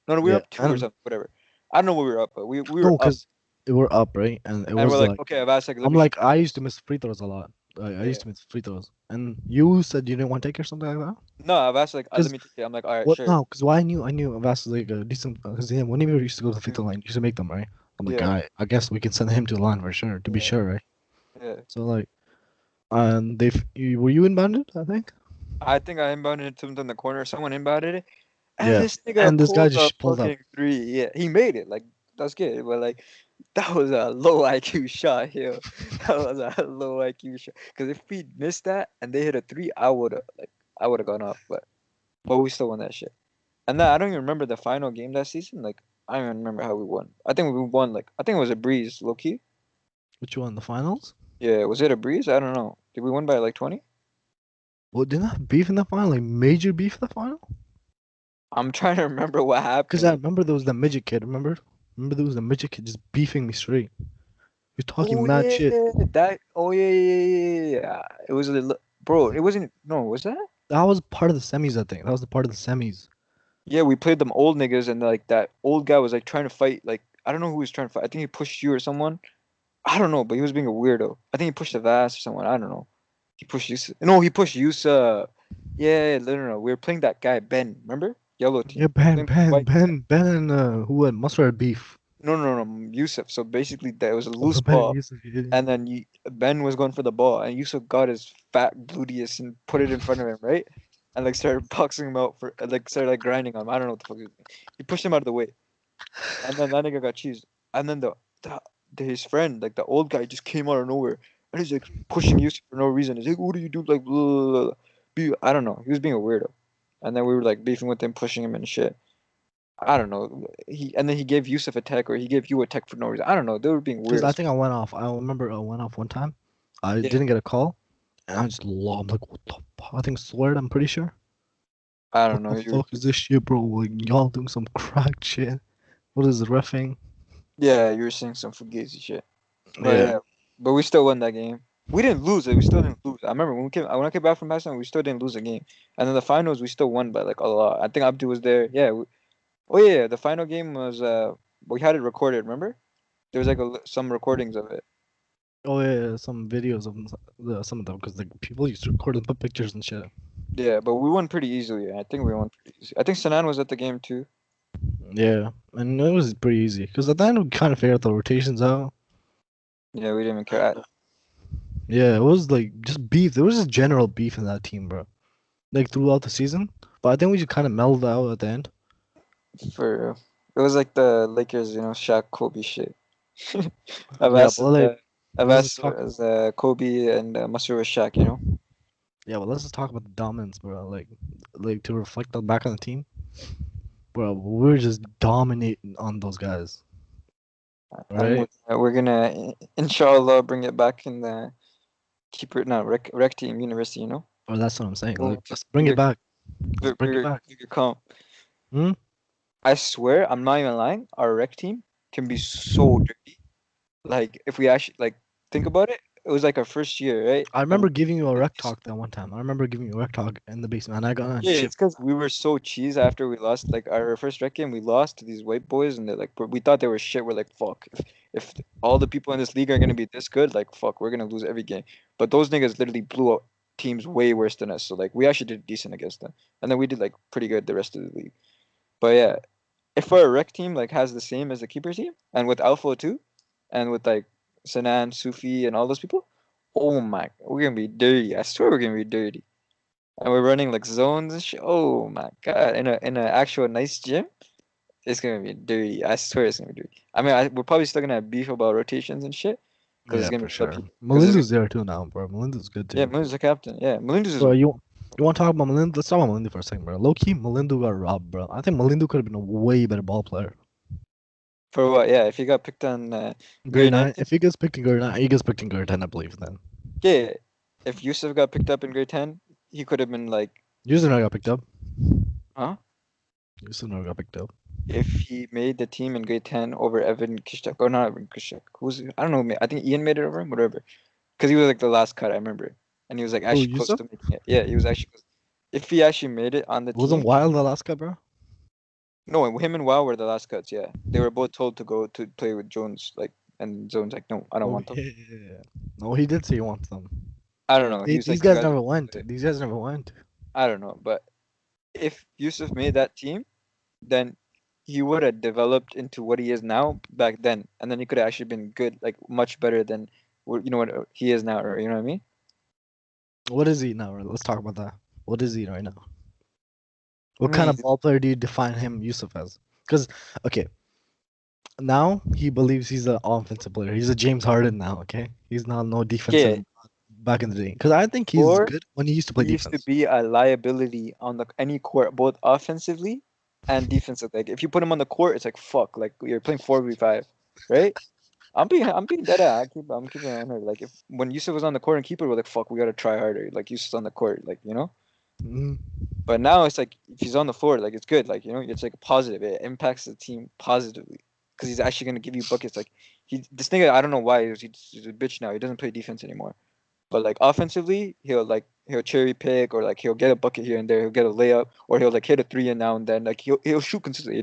No, no, we were Yeah, up two or and something, whatever. I don't know what we were up, but we were no, up, because they were up, right? And it and we're was like, like okay, Avas, let I'm me shoot like the I ball. used to miss free throws a lot. I used Yeah. to miss free throws, and you said you didn't want to take or something like that. No, Avas let Because me take it. I'm like, all right, what? sure. No, because why I knew Avast was like a decent. Because yeah, whenever he used to go to the free Mm, throw line, he used to make them, right? I'm like, yeah, I guess we can send him to the line for sure, to be yeah, sure, right? yeah. So like, and were you inbounded? I think. I think I inbounded it to him in the corner. Someone inbounded it, and Yeah, this nigga and this guy pulled a just pulled up. fucking three. Yeah, he made it. Like that's good, but like that was a low IQ shot here. That was a low IQ shot. Because if we missed that and they hit a three, I would have gone off. But we still won that shit. And then I don't even remember the final game that season. Like I don't even remember how we won. I think we won like I think it was a breeze, low key. Which one? The finals? Yeah, was it a breeze? I don't know. Did we win by like 20? Well, didn't I have beef in the final? Like major beef in the final? I'm trying to remember what Because I happened. remember there was that midget kid. Remember? Remember there was the midget kid just beefing me straight. He was talking Oh mad yeah, shit. that. Oh yeah, yeah, yeah, yeah, yeah. It was bro. It wasn't. No, was that? That was part of the semis, I think. That was the part of the semis. Yeah, we played them old niggas, and like that old guy was like trying to fight. Like I don't know who he was trying to fight. I think he pushed you or someone. I don't know, but he was being a weirdo. I think he pushed the Vass or someone. I don't know. He pushed Yusuf. No, he pushed Yusuf. Yeah, no, no, no. We were playing that guy Ben. Remember? Yellow Yeah, team. We were Ben, playing the Ben, white guy. Ben, Ben, and who had must have beef. No, no, no, Yusuf. So basically, that was a Oh, loose Ben and ball, Yusuf. Yeah. and then Ben was going for the ball, and Yusuf got his fat gluteus and put it in front of him, right? And like started boxing him out for like started like grinding him. I don't know what the fuck he was doing. He pushed him out of the way. And then that nigga got cheesed. And then his friend, like the old guy, just came out of nowhere. And he's like pushing Yusuf for no reason. He's like, what do you do? Like, blah, blah, blah, blah. I don't know. He was being a weirdo. And then we were like beefing with him, pushing him and shit. I don't know. And then he gave Yusuf a tech or he gave you a tech for no reason. I don't know. They were being Because weird I as think I went off. I remember I went off one time. I yeah. didn't get a call, and I just lobbed. Like, what the fuck? I think swear I'm pretty sure. I What don't know. the fuck is this shit, bro? Like, y'all doing some crack shit. What is the reffing? You were saying some fugazi shit. But Yeah. yeah, but we still won that game. We didn't lose it. We still didn't lose. I remember when I came back from Pakistan, we still didn't lose a game. And then the finals, we still won by like a lot. I think Abdu was there. Yeah. Oh yeah, the final game was we had it recorded. Remember? There was like some recordings of it. Oh yeah, yeah, some videos of some of them because like people used to record and put pictures and shit. Yeah, but we won pretty easily. I think we won pretty easy. I think Sanan was at the game too. Yeah, and it was pretty easy because at the end we kind of figured out the rotations out. Yeah, we didn't even care. And yeah, it was like just beef. There was just general beef in that team, bro. Like throughout the season, but I think we just kind of melded out at the end. For real. It was like the Lakers, Shaq Kobe shit. I've Yeah, asked but like, I've let's just asked talk. as Kobe and Masur was Shaq, you know. Yeah, but let's just talk about the dominance, bro. Like to reflect on back on the team, bro. We're just dominating on those guys, And right? we're gonna inshallah bring it back in the keeper no rec team university, you know. Or that's what I'm saying. Go Like, to let's bring it bigger back. Let's bigger bring it bigger, back. bigger comp. Hmm? I swear, I'm not even lying. Our rec team can be so dirty. Like if we actually like think about it, it was like our first year, right? I And remember giving you a rec talk that one time. I remember giving you a rec talk in the basement, and I got on yeah, shit. it's because we were so cheese after we lost like our first rec game. We lost to these white boys, and they're like, we thought they were shit. We're like, fuck. If all the people in this league are gonna be this good, like, fuck, we're gonna lose every game. But those niggas literally blew up teams way worse than us. So like, we actually did decent against them, and then we did like pretty good the rest of the league. But yeah, if our rec team like has the same as the keeper team, and with Alpha too, and with like Sanan, Sufi, and all those people, oh my, we're gonna be dirty. I swear we're gonna be dirty. And we're running like zones and shit. Oh my god! In a actual nice gym, it's gonna be dirty. I swear it's gonna be dirty. I mean, we're probably still gonna have beef about rotations and shit, because it's Yeah, gonna for be a lot of sure. people. Because it's gonna Melinda's there too now, bro. Melinda's good yeah, too. Melinda's the captain. Yeah, Melinda's is Bro, you want to talk about Melinda? Let's talk about Melinda for a second, bro. Low key, Melinda got robbed, bro. I think Melinda could have been a way better ball player. for what? Yeah, if he got picked on Grade grade nine. 19, If he gets picked in grade nine, he gets picked in grade 10, I believe. Then yeah. If Yusuf got picked up in grade 10, he could have been like, Yusuf never got picked up. huh? Yusuf never got picked up. If he made the team in grade 10 over Evan Kishak, or not Evan Kishak, who's I don't know, I think Ian made it over him, whatever. Because he was like the last cut, I remember, and he was like Who, actually close Yusuf? to making it. Yeah, he was actually close. If he actually made it on the Wasn't team, Wild the last guy, bro? no, him and Wow were the last cuts. Yeah, they were both told to go to play with Jones, like, and Jones like, no, I don't Oh want them. yeah, yeah, yeah. No, he did say he wants them. I don't know. He was These like, you guys guys are never gonna went. play. These guys never went. I don't know, but if Yusuf made that team, then he would have developed into what he is now back then, and then he could have actually been good, like much better than you know what he is now. Or, you know what I mean? What is he now? Let's talk about that. What is he right now? I What kind mean, of ball player do you define him, Yusuf, as? Because okay, now he believes he's an offensive player. He's a James Harden now. Okay, he's not no yeah. defensive back in the day. Because I think he's Or good when he used to play he used to defense. be a liability on the any court, both offensively and defensive. Like if you put him on the court, it's like fuck, like you're playing 4v5, right? I'm being dead at. I'm keeping it on her. Like if when Yusuf was on the court and keeper, we're like fuck, we gotta try harder. Like Yusuf's on the court, like you know. Mm, But now it's like if he's on the floor, like it's good. Like you know, it's like positive. It impacts the team positively because he's actually gonna give you buckets. Like this nigga, I don't know why he's a bitch now. He doesn't play defense anymore. But like offensively, he'll cherry pick or like he'll get a bucket here and there. He'll get a layup or he'll like hit a three and now and then. Like he'll shoot consistently.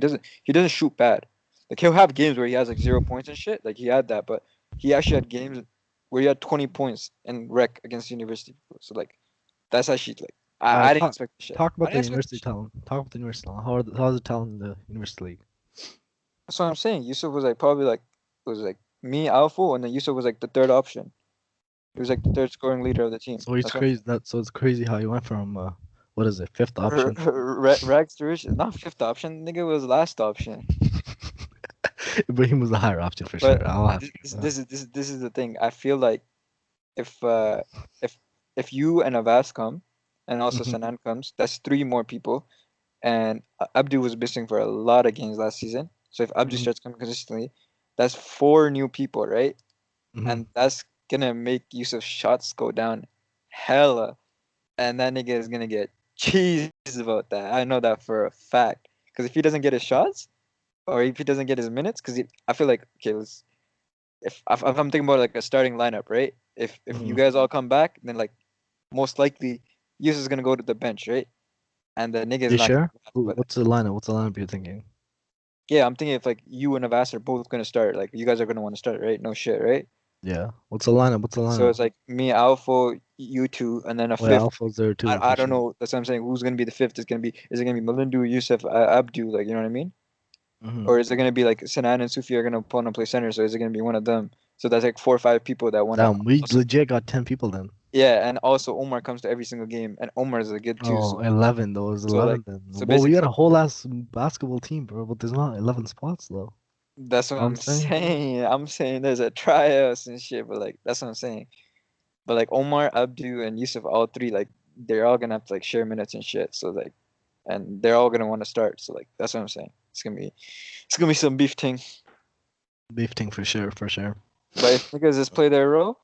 He doesn't shoot bad. Like he'll have games where he has like 0 points and shit. Like he had that, but he actually had games where he had 20 points in rec against university people. So like that's actually like all I right, didn't expect the shit. talk I about the didn't expect the university shit. talent. Talk about the university talent. How's the talent in the university league? That's what I'm saying. Yusuf was like probably like was like me alpha and then Yusuf was like the third option. He was like the third scoring leader of the team. So he's That's what crazy. So it's crazy how he went from what is it, fifth option? Rags to riches, not fifth option. Nigga was last option. Ibrahim was the higher option for But sure. I'll have to this, give this, that. this is this is the thing. I feel like if uh if if you and Avas come, and also Hmm. Sanan comes, that's three more people. And Abdu was missing for a lot of games last season. So if Abdu Hmm. starts coming consistently, that's four new people, right? Hmm. And that's gonna make Yusuf's shots go down hella. And that nigga is gonna get cheesed about that. I know that for a fact. Because if he doesn't get his shots, or if he doesn't get his minutes, because I feel like okay, if I'm thinking about like a starting lineup, right? If you Hmm. guys all come back, then like most likely Yusuf is gonna go to the bench, right? And the nigga is You not gonna sure? be happy with it. What's the lineup? What's the lineup you're thinking? Yeah, I'm thinking if like you and Avas are both gonna start, like you guys are gonna want to start, right? No shit, right? Yeah. What's the lineup? What's the So lineup? it's like me, Alpha, you two, and then a Oh yeah, fifth. Alpha's there too I for don't sure. know. That's what I'm saying. Who's gonna be the fifth? Is it gonna be Melindu, Yusuf, Abdu? Like you know what I mean? Hmm. Or is it gonna be like Sanan and Sufi are gonna want to play center? So is it gonna be one of them? So that's like 4 or 5 people that wanna Damn, we also legit got 10 people then. yeah, and also Omar comes to every single game, and Omar is a good too. Oh, So 11 though. It was so like 11 then. so Well, we got basically a whole ass basketball team, bro, but there's not 11 spots though. That's what I'm I'm saying saying. I'm saying there's a tryouts and shit, but like that's what I'm saying. But like Omar, Abdu, and Yusuf, all three, like they're all gonna have to like share minutes and shit. So like, and they're all gonna want to start. So like that's what I'm saying. It's gonna be some beef thing. beef thing for sure, for sure. But if niggas just play their role,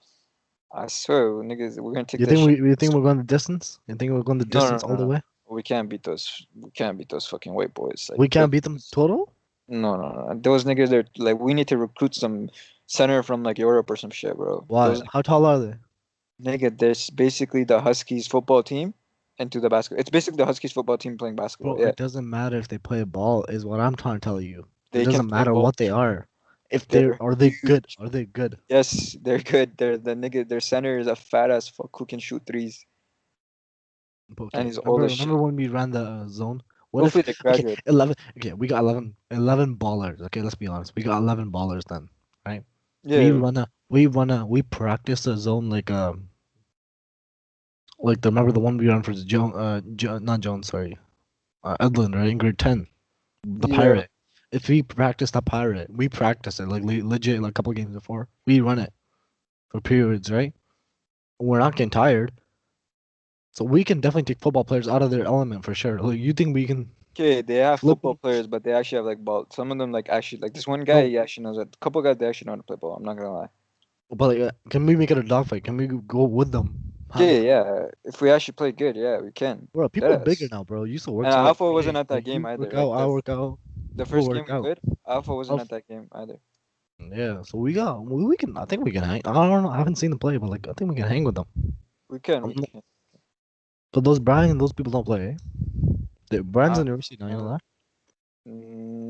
I swear, niggas, we're gonna take You this think shit. you think we're going the distance? You think we're going the No, no, distance no, all the no. way? We can't beat those. We can't beat those fucking white boys. Like We can't beat them total? no, no, no. Those niggas are like we need to recruit some center from like Europe or some shit, bro. Why? Those How tall are they? nigga, there's basically the Huskies football team into the basketball. It's basically the Huskies football team playing basketball. Bro, Yeah, it doesn't matter if they play ball, is what I'm trying to tell you. It they can doesn't play matter ball what they too. are. If they're They're are they good? huge. Are they good? Yes, they're good. They're the nigga. Their center is a fat ass fuck who can shoot threes, and Okay, he's old remember as shit. remember when we ran the zone? What if Hopefully they okay, graduate. 11 okay, we got 11 ballers. Okay, let's be honest. We got 11 ballers then, right? Yeah, We practice the zone like the remember the one we ran for Jones not Jones, sorry. Edlin, right? In grade 10. The yeah. pirate. If we practice the pirate, we practice it like legit like a couple games before. We run it for periods, right? We're not getting tired. So we can definitely take football players out of their element for sure. Like you think we can Okay, they have flip football them? players, but they actually have like ball. Some of them like actually like this one guy. No, He actually knows that. A couple guys they actually know how to play ball. I'm not gonna lie. but like, can we make it a dogfight? Can we go with them? Have Okay, yeah. If we actually play good, yeah, we can. bro, people are bigger Yes. now, bro. You used to And work out Alpha every wasn't day. at that Like game you either. work Like out, I work out, the people first game work we out. played, Alpha wasn't I'll- at that game either. Yeah, so we can. I think we can hang. I don't know. I haven't seen them play, but like I think we can hang with them. We can, I'm we not- can. But those Brian, those people don't play. Eh? Brian's I in the university now. You know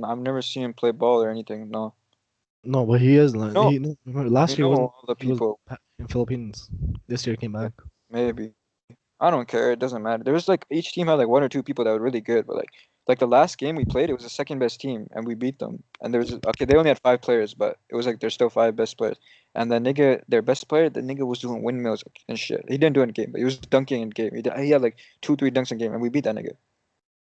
that? I've never seen him play ball or anything. No. No, but he is. Like, No, he no, remember, we last year know wasn't. all the He was people. in Philippines. This year came Yeah, back. maybe. I don't care. It doesn't matter. There was like each team had like one or two people that were really good, but like the last game we played, it was the second best team, and we beat them. And there was okay, they only had five players, but it was like there's still five best players. And the nigga, their best player, the nigga was doing windmills and shit. He didn't do it in game, but he was dunking in game. He had like two, three dunks in game, and we beat that nigga.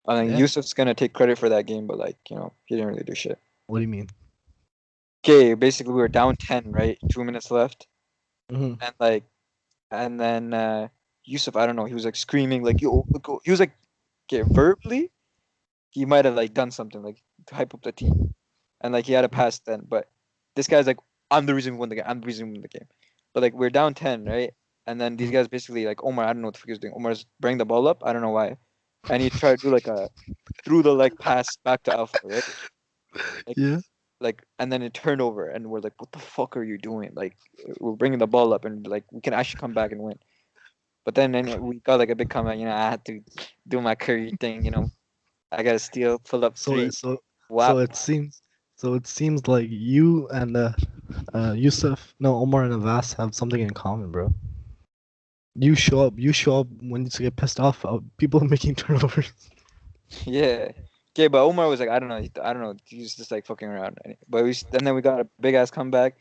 And then Yeah. Yusuf's gonna take credit for that game, but like he didn't really do shit. What do you mean? Okay, basically we were down 10, right? 2 minutes left, Hmm. and like and then Yusuf, I don't know, he was like screaming like yo, look, he was like okay, verbally he might have like done something like to hype up the team, and like he had a pass then. But this guy's like, I'm the reason we won the game. I'm the reason we won the game. But like we're down 10, right? And then these guys basically like Omar, I don't know what the fuck he's doing. Omar's bringing the ball up. I don't know why, and he tried to do like a through the leg pass back to Alpha, right? Like Yeah. and then it turned over, and we're like, what the fuck are you doing? Like we're bringing the ball up, and like we can actually come back and win. But then we got like a big comment. I had to do my Curry thing. I gotta steal, pull up So three, it so so whap. it seems like you and Yusuf, no Omar and Avas have something in common, bro. You show up when you get pissed off. People making turnovers. Yeah. Okay, but Omar was like, I don't know, I don't know. He's just like fucking around. But and then we got a big ass comeback,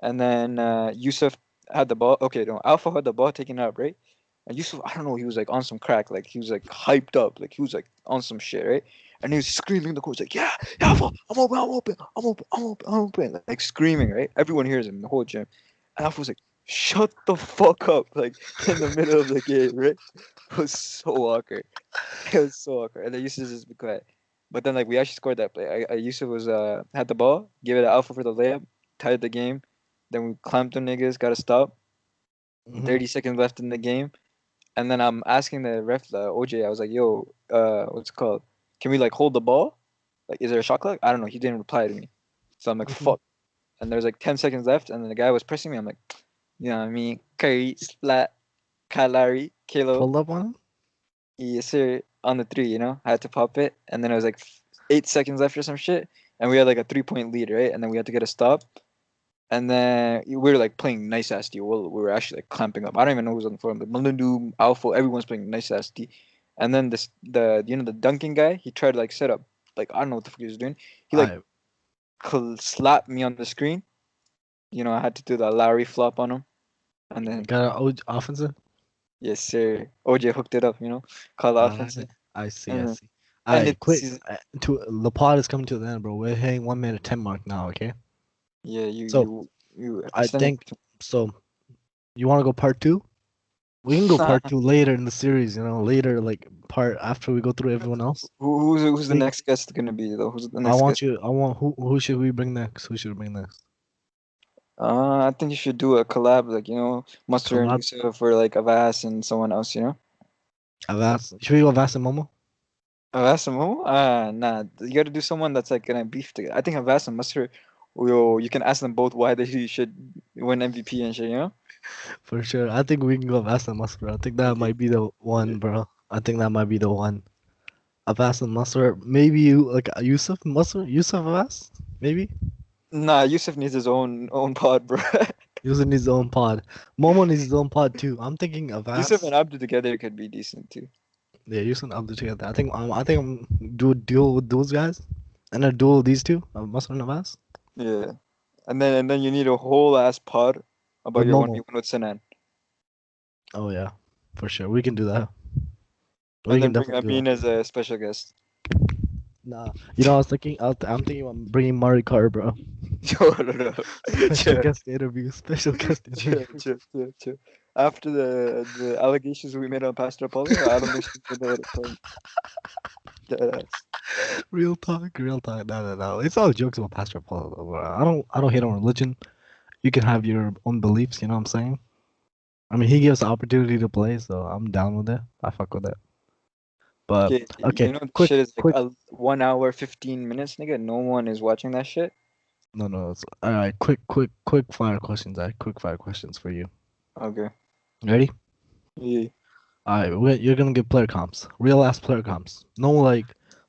and then Yusuf had the ball. Okay, no, Alpha had the ball taken up, right? And Yusuf, I don't know, he was like on some crack, like he was like hyped up, like he was like on some shit, right? And he was screaming the coach like, yeah, Alpha, I'm open, I'm open, I'm open, I'm open, I'm open, like screaming, right? Everyone hears him, the whole gym. And Alpha was like, shut the fuck up, like in the middle of the game, right? It was so awkward. It was so awkward. And then Yusuf just be quiet. But then like we actually scored that play. Yusuf was had the ball, gave it to Alpha for the layup, tied the game. Then we clamped them niggas, got a stop. Hmm. 30 seconds left in the game. And then I'm asking the ref, the OJ, I was like, yo, what's it called? Can we like hold the ball? Like, is there a shot clock? I don't know. He didn't reply to me. So I'm like, Hmm. fuck. And there's like 10 seconds left. And then the guy was pressing me. I'm like, you know what I mean? Curry, Slat, Kalari, Kilo. Pulled up on him. Yes, sir. On the three, I had to pop it. And then it was like 8 seconds left or some shit. And we had like a 3-point lead, right? And then we had to get a stop. And then we were like playing nice ass D. Well, we were actually like clamping up. I don't even know who's on the floor. Like Malindu, Alpha, everyone's playing nice ass D. And then the dunking guy, he tried to like set up, like I don't know what the fuck he was doing. He like I slapped me on the screen. I had to do the Larry flop on him. And then got an offensive. yes sir, OJ hooked it up. Called the Uh, offensive. I see. I And see. And Alright, it's quick. season. To the pod is coming to the end, bro. We're hitting 1 minute 10 mark now. Okay. Yeah, you So you you I extended. think so. You want to go part two? We can go Nah, part two later in the series. Later, like part after we go through everyone else. who's the We, next guest gonna be though? Who's the I next want guest? you. I want who should we bring next? Who should we bring next? I think you should do a collab, like Mustard and Collab. Yusuf, or like Avas and someone else. Avast. Should we go Avast and Momo? Avas and Mo? Nah. You got to do someone that's like gonna beef together. I think Avas and Mustard. You can ask them both why they should win MVP and shit. For sure. I think we can go Avast and Mustard. I think that Yeah. might be the one, bro. I think that might be the one. Avast and Mustard. Maybe you like Yusuf Mustard. Yusuf Avast. Maybe. Nah, Yusuf needs his own pod, bro. Yusuf needs his own pod. Momo needs his own pod too. I'm thinking Yusuf and Avast. Abdu together could be decent too. Yeah, Yusuf and Abdul together. I think I'm do a duel with those guys, and a duel with these two. Mustard and Avast Yeah. And then you need a whole ass pod about with your Momo. 1v1 with Sinan. Oh yeah, for sure. We can do that. We And can then bring definitely do that. Amin as a special guest. Nah, I was thinking. I'm thinking about bringing Mari Carter, bro. No, no, no. Special Chill, guest interview. Special guest chill, interview. chill, chill, chill. After the allegations we made on Pastor Apollo, I don't think she's gonna let it come. Deadass. Real talk, real talk. No, no, no. It's all jokes about Pastor Paul, though, bro. I don't hate on religion. You can have your own beliefs. You know what I'm saying? I mean, he gives the opportunity to play, so I'm down with it. I fuck with it. But Okay, okay, the quick, shit is like quick. 1 hour 15 minutes, nigga. No one is watching that shit. No, no. All right. Quick fire questions. I quick fire questions for you. Okay. Ready? Yeah. All right. You're gonna give player comps, real ass player comps. No like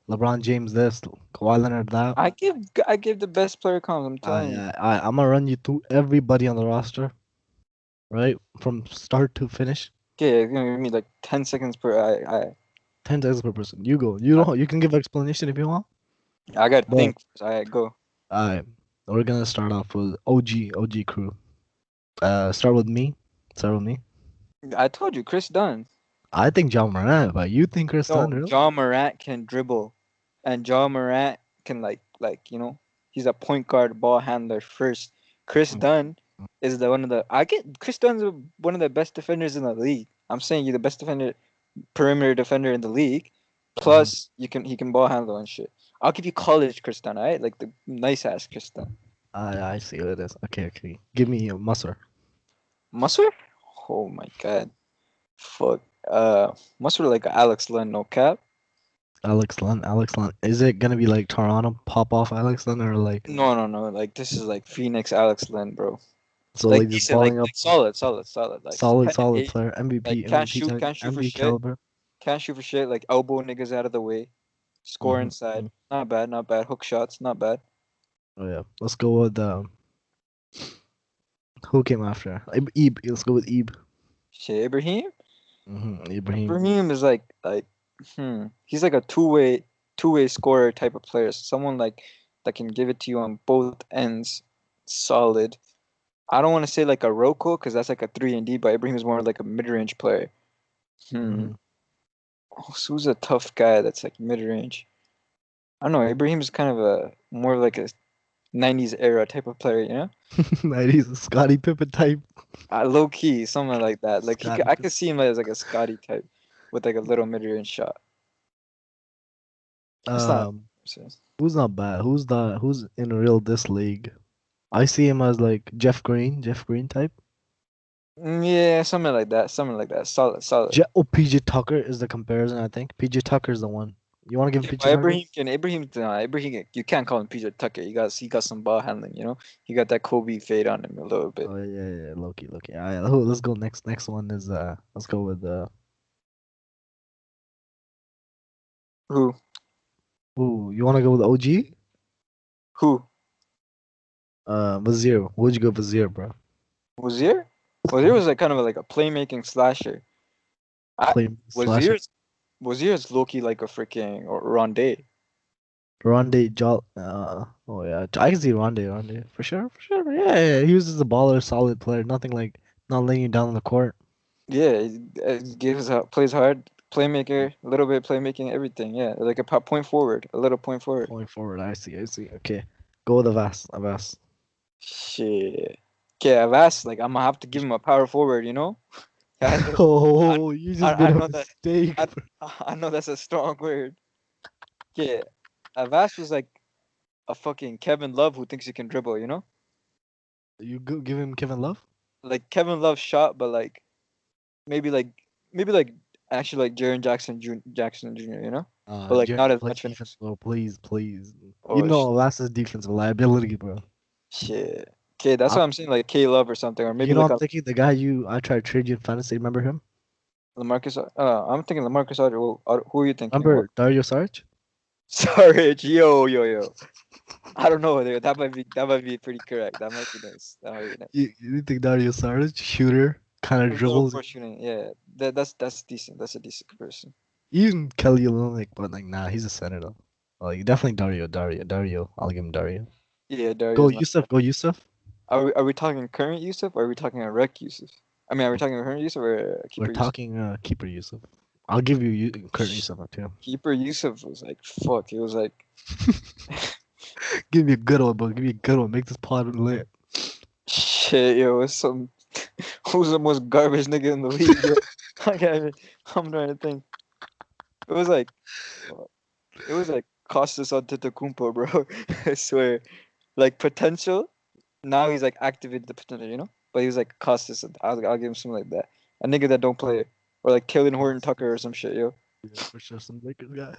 LeBron James this, Kawhi Leonard that. I give the best player comms. I'm I, telling you. I'm gonna run you through everybody on the roster, right, from start to finish. Okay, it's gonna give me like 10 seconds per. 10 seconds per person. You go. You I, don't. You can give explanation if you want. I gotta But think first. Alright, go. alright, we're gonna start off with OG crew. Start with me. Start with me. I told you, Chris Dunn. I think John Morant, but you think Chris No, Dunn, really? John Morant can dribble, and John Morant can he's a point guard ball handler first. Chris Mm, Dunn is the one of the I get Chris Dunn's one of the best defenders in the league. I'm saying you the best defender, perimeter defender in the league. mhm. Plus, he can ball handle and shit. I'll give you college Chris Dunn, alright? Like the nice ass Chris Dunn. I see what it is. Okay, okay. Give me a Musser. Musser? Oh my god. Fuck. Musser like Alex Len, no cap. Alex Len. Alex Len. Is it gonna be like Toronto pop off Alex Len or like No, no, no. Like this is like Phoenix Alex Len, bro. so Like like just decent, like balling up, like solid. Like solid ten and solid eight. player, Like MVP type, can't shoot for MVP shit. caliber? Can't shoot for shit. Like elbow niggas out of the way. Score Mm-hmm. inside. Not bad, not bad. Hook shots, not bad. Oh yeah. Let's go with who came after? Ib. Let's go with Ib. Shit, Ibrahim. Ibrahim. Ibrahim is he's like a two way scorer type of player. Someone like that can give it to you on both ends. Solid. I don't want to say like a Roko because that's like a 3 and D, but Ibrahim is more like a mid range player. Hmm. Mm-hmm. Oh, so who's a tough guy that's like mid range? I don't know. Ibrahim is kind of a more like a 90s era type of player. He's a Scottie Pippen type. Low key, something like that. Like Scottie I Pippen. could see him as like a Scotty type with like a little mid range shot. It's not. Um, who's not bad? Who's in real this league? I see him as like Jeff Green type. Yeah, something like that. Something like that. Solid, solid. PJ Tucker is the comparison. I think PJ Tucker is the one. You want to give Yeah, PJ but Tucker? You can't call him PJ Tucker. He got some ball handling. He got that Kobe fade on him a little bit. Oh yeah, Loki. All right, let's go next. Next one is let's go with Who? ooh, you want to go with OG? Who? Vizier. Would you go Vizier, bro? Wazir? Wazir was like kind of like a playmaking slasher. I Play slasher. Wazir's Wazir's low key like a freaking Rondé. Ronde Jol. Oh yeah, I can see Ronde for sure. Yeah. He was just a baller, solid player. Nothing like not laying you down on the court. Yeah, he plays hard. playmaker, a little bit playmaking, everything. Yeah, like a point forward, a little point forward. Point forward. I see. I see. Okay. Go with Avas. Avas. Shit. Okay, I've asked. Like, I'm gonna have to give him a power forward. You know. I know. I, Oh, you just made I a know that. mistake. I, I know that's a strong word. Yeah, Avash was like a fucking Kevin Love who thinks he can dribble. You know, You give him Kevin Love? like Kevin Love shot, but like maybe like maybe like actually like Jaren Jackson Jr. You know, but like not Jared, as play much defense, finesse. bro. Please, please. You Oh know Avas' defensive liability, bro. shit. Okay, that's I'm, what I'm saying. Like K Love or something, or maybe you know, like I'm a thinking the guy I tried to trade you in fantasy. Remember him? Lamarcus. I'm thinking Lamarcus Aldridge. Who are you thinking about? Remember Dario Saric? Sorry, yo. I don't know. That might be pretty correct. That might be nice. That might be nice. You think Dario Saric, shooter, kind A of little dribbles? more shooting. Yeah, that's decent. That's a decent comparison. Even Kelly Olynyk, but like, nah, he's a center though. Like, definitely Dario. I'll give him Dario. Yeah, Go Dario's not. Yusuf. Go Yusuf. Are we talking current Yusuf or are we talking a rec Yusuf? I mean, are we talking current Yusuf or We're keeper Yusuf? talking keeper Yusuf. I'll give you Kurt Yusuf too. Keeper Yusuf was like fuck. It was like Give me a good one, bro. Give me a good one. Make this pod lit. shit. Yo, it was some. Who's the most garbage nigga in the league? Yo? I can't even, I'm trying to think. It was like it was like Costas Antetokounmpo, bro. I swear. Like potential. Now he's like activated the potential, you know. But he was like Costas. I'll give him something like that. A nigga that don't play, or like Taylor Horton Tucker or some shit, yo. Yeah, for sure. Some Lakers guy.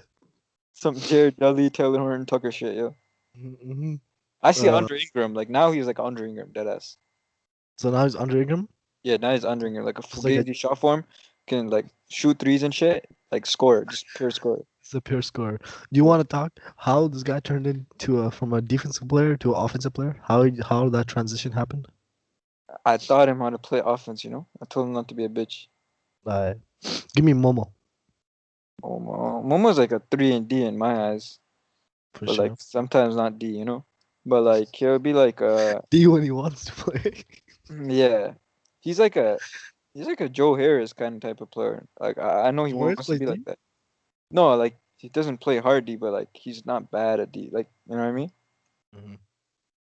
Some Jared Dudley, Taylor Horton Tucker shit, yo. Mm-hmm. I see Uh, Andre Ingram. Like now he's like Andre Ingram, deadass. so now he's under Ingram. Yeah, now he's Andre Ingram, like a Just like a, fugazi shot form, can like shoot threes and shit, like score, just pure score. it's a pure scorer. Do you Yeah. want to talk how this guy turned into from a defensive player to an offensive player? How that transition happened? I taught him how to play offense, you know. I told him not to be a bitch. Uh, give me Momo Momo's like a three and D in my eyes, for but like sure. sometimes not D, you know. But like he'll be like D when he wants to play. yeah, he's like a he's like a Joe Harris kind of type of player. Like I know he Morris wants to plays be like D. that. No, like he doesn't play hard D, but like he's not bad at D. Like you know what I mean? Hmm.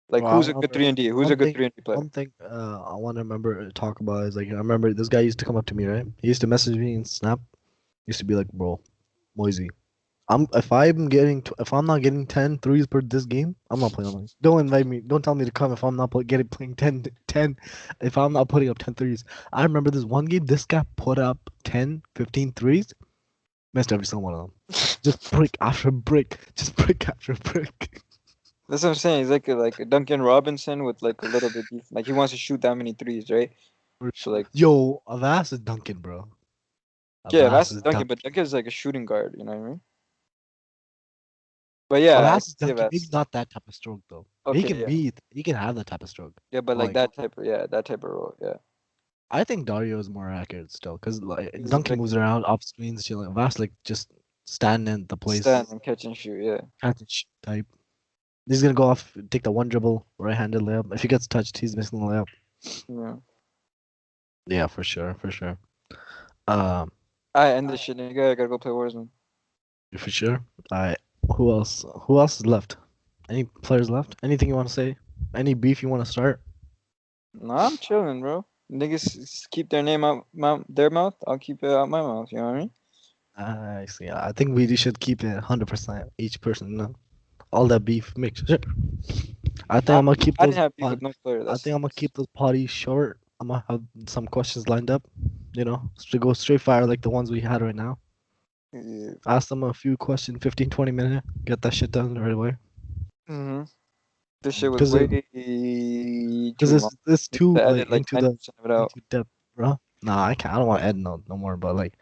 Like Bro, I who's a good remember 3 and D? Who's a one good thing. 3 and D player? One thing I want to remember to talk about is like I remember this guy used to come up to me, right? He used to message me in Snap. Used to be like, bro, Moisey, if I'm not getting 10 threes per this game, I'm not playing. Online. Don't invite me. Don't tell me to come if I'm not playing 10. If I'm not putting up 10 threes. I remember this one game. This guy put up 10, 15 threes. Missed every single one of them. Just brick after brick. Just brick after brick. That's what I'm saying. He's like a Duncan Robinson with like a little bit like he wants to shoot that many threes, right? So like Yo, Avas is Duncan, bro. yeah, Avas that's is Duncan, but Duncan. Duncan's like a shooting guard, you know what I mean? But yeah, I Avas can is see Duncan. Maybe that's not that type of stroke though. okay. Yeah, He can have that type of stroke. yeah, but But like like that type of role, yeah. I think Dario is more accurate still, because like He's Duncan like moves around off screens, chilling. Avas like just stand in the stand place, and catch and shoot, yeah. catch and shoot type. He's gonna go off, take the one dribble, right-handed layup. If he gets touched, he's missing the layup. Yeah. Yeah, for sure, for sure. Um, I end this shit, nigga. I gotta go play Warzone. for sure. I who else? Who else is left? Any players left? Anything you want to say? Any beef you want to start? Nah, I'm chilling, bro. Niggas keep their name out their mouth. I'll keep it out my mouth. You know what I mean? I see. I think we should keep it 100% each person. You know, all that beef. Make sure. I think I, I'm gonna keep I didn't those. have beef with no player. I think I'm gonna That's keep those potties short. I'm gonna have some questions lined up. You know, to go straight fire like the ones we had right now. yeah. Ask them a few questions, 15, 20 minutes. Get that shit done right away. Mm-hmm. This shit was Because way because too long. this Need too to like edit like 90% of it out. into depth, bro. Nah, I can't. I don't want to add no more. But like,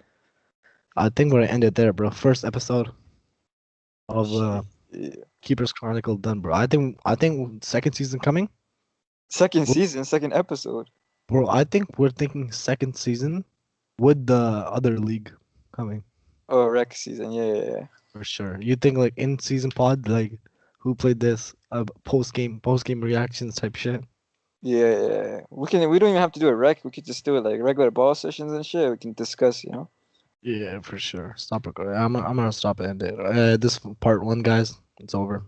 I think we're gonna end it there, bro. First episode of Shit. Yeah. Keepers Chronicle done, bro. I think second season coming. Second We're- season, second episode. Bro, I think we're thinking second season with the other league coming Oh, rec season. Yeah. for sure. You think like in season pod, like who played this, post game reactions type shit. We can. We don't even have to do a rec. We could just do it like regular ball sessions and shit. We can discuss. You know. Yeah, for sure. Stop recording. I'm gonna stop it and end it. This part one, guys. It's over.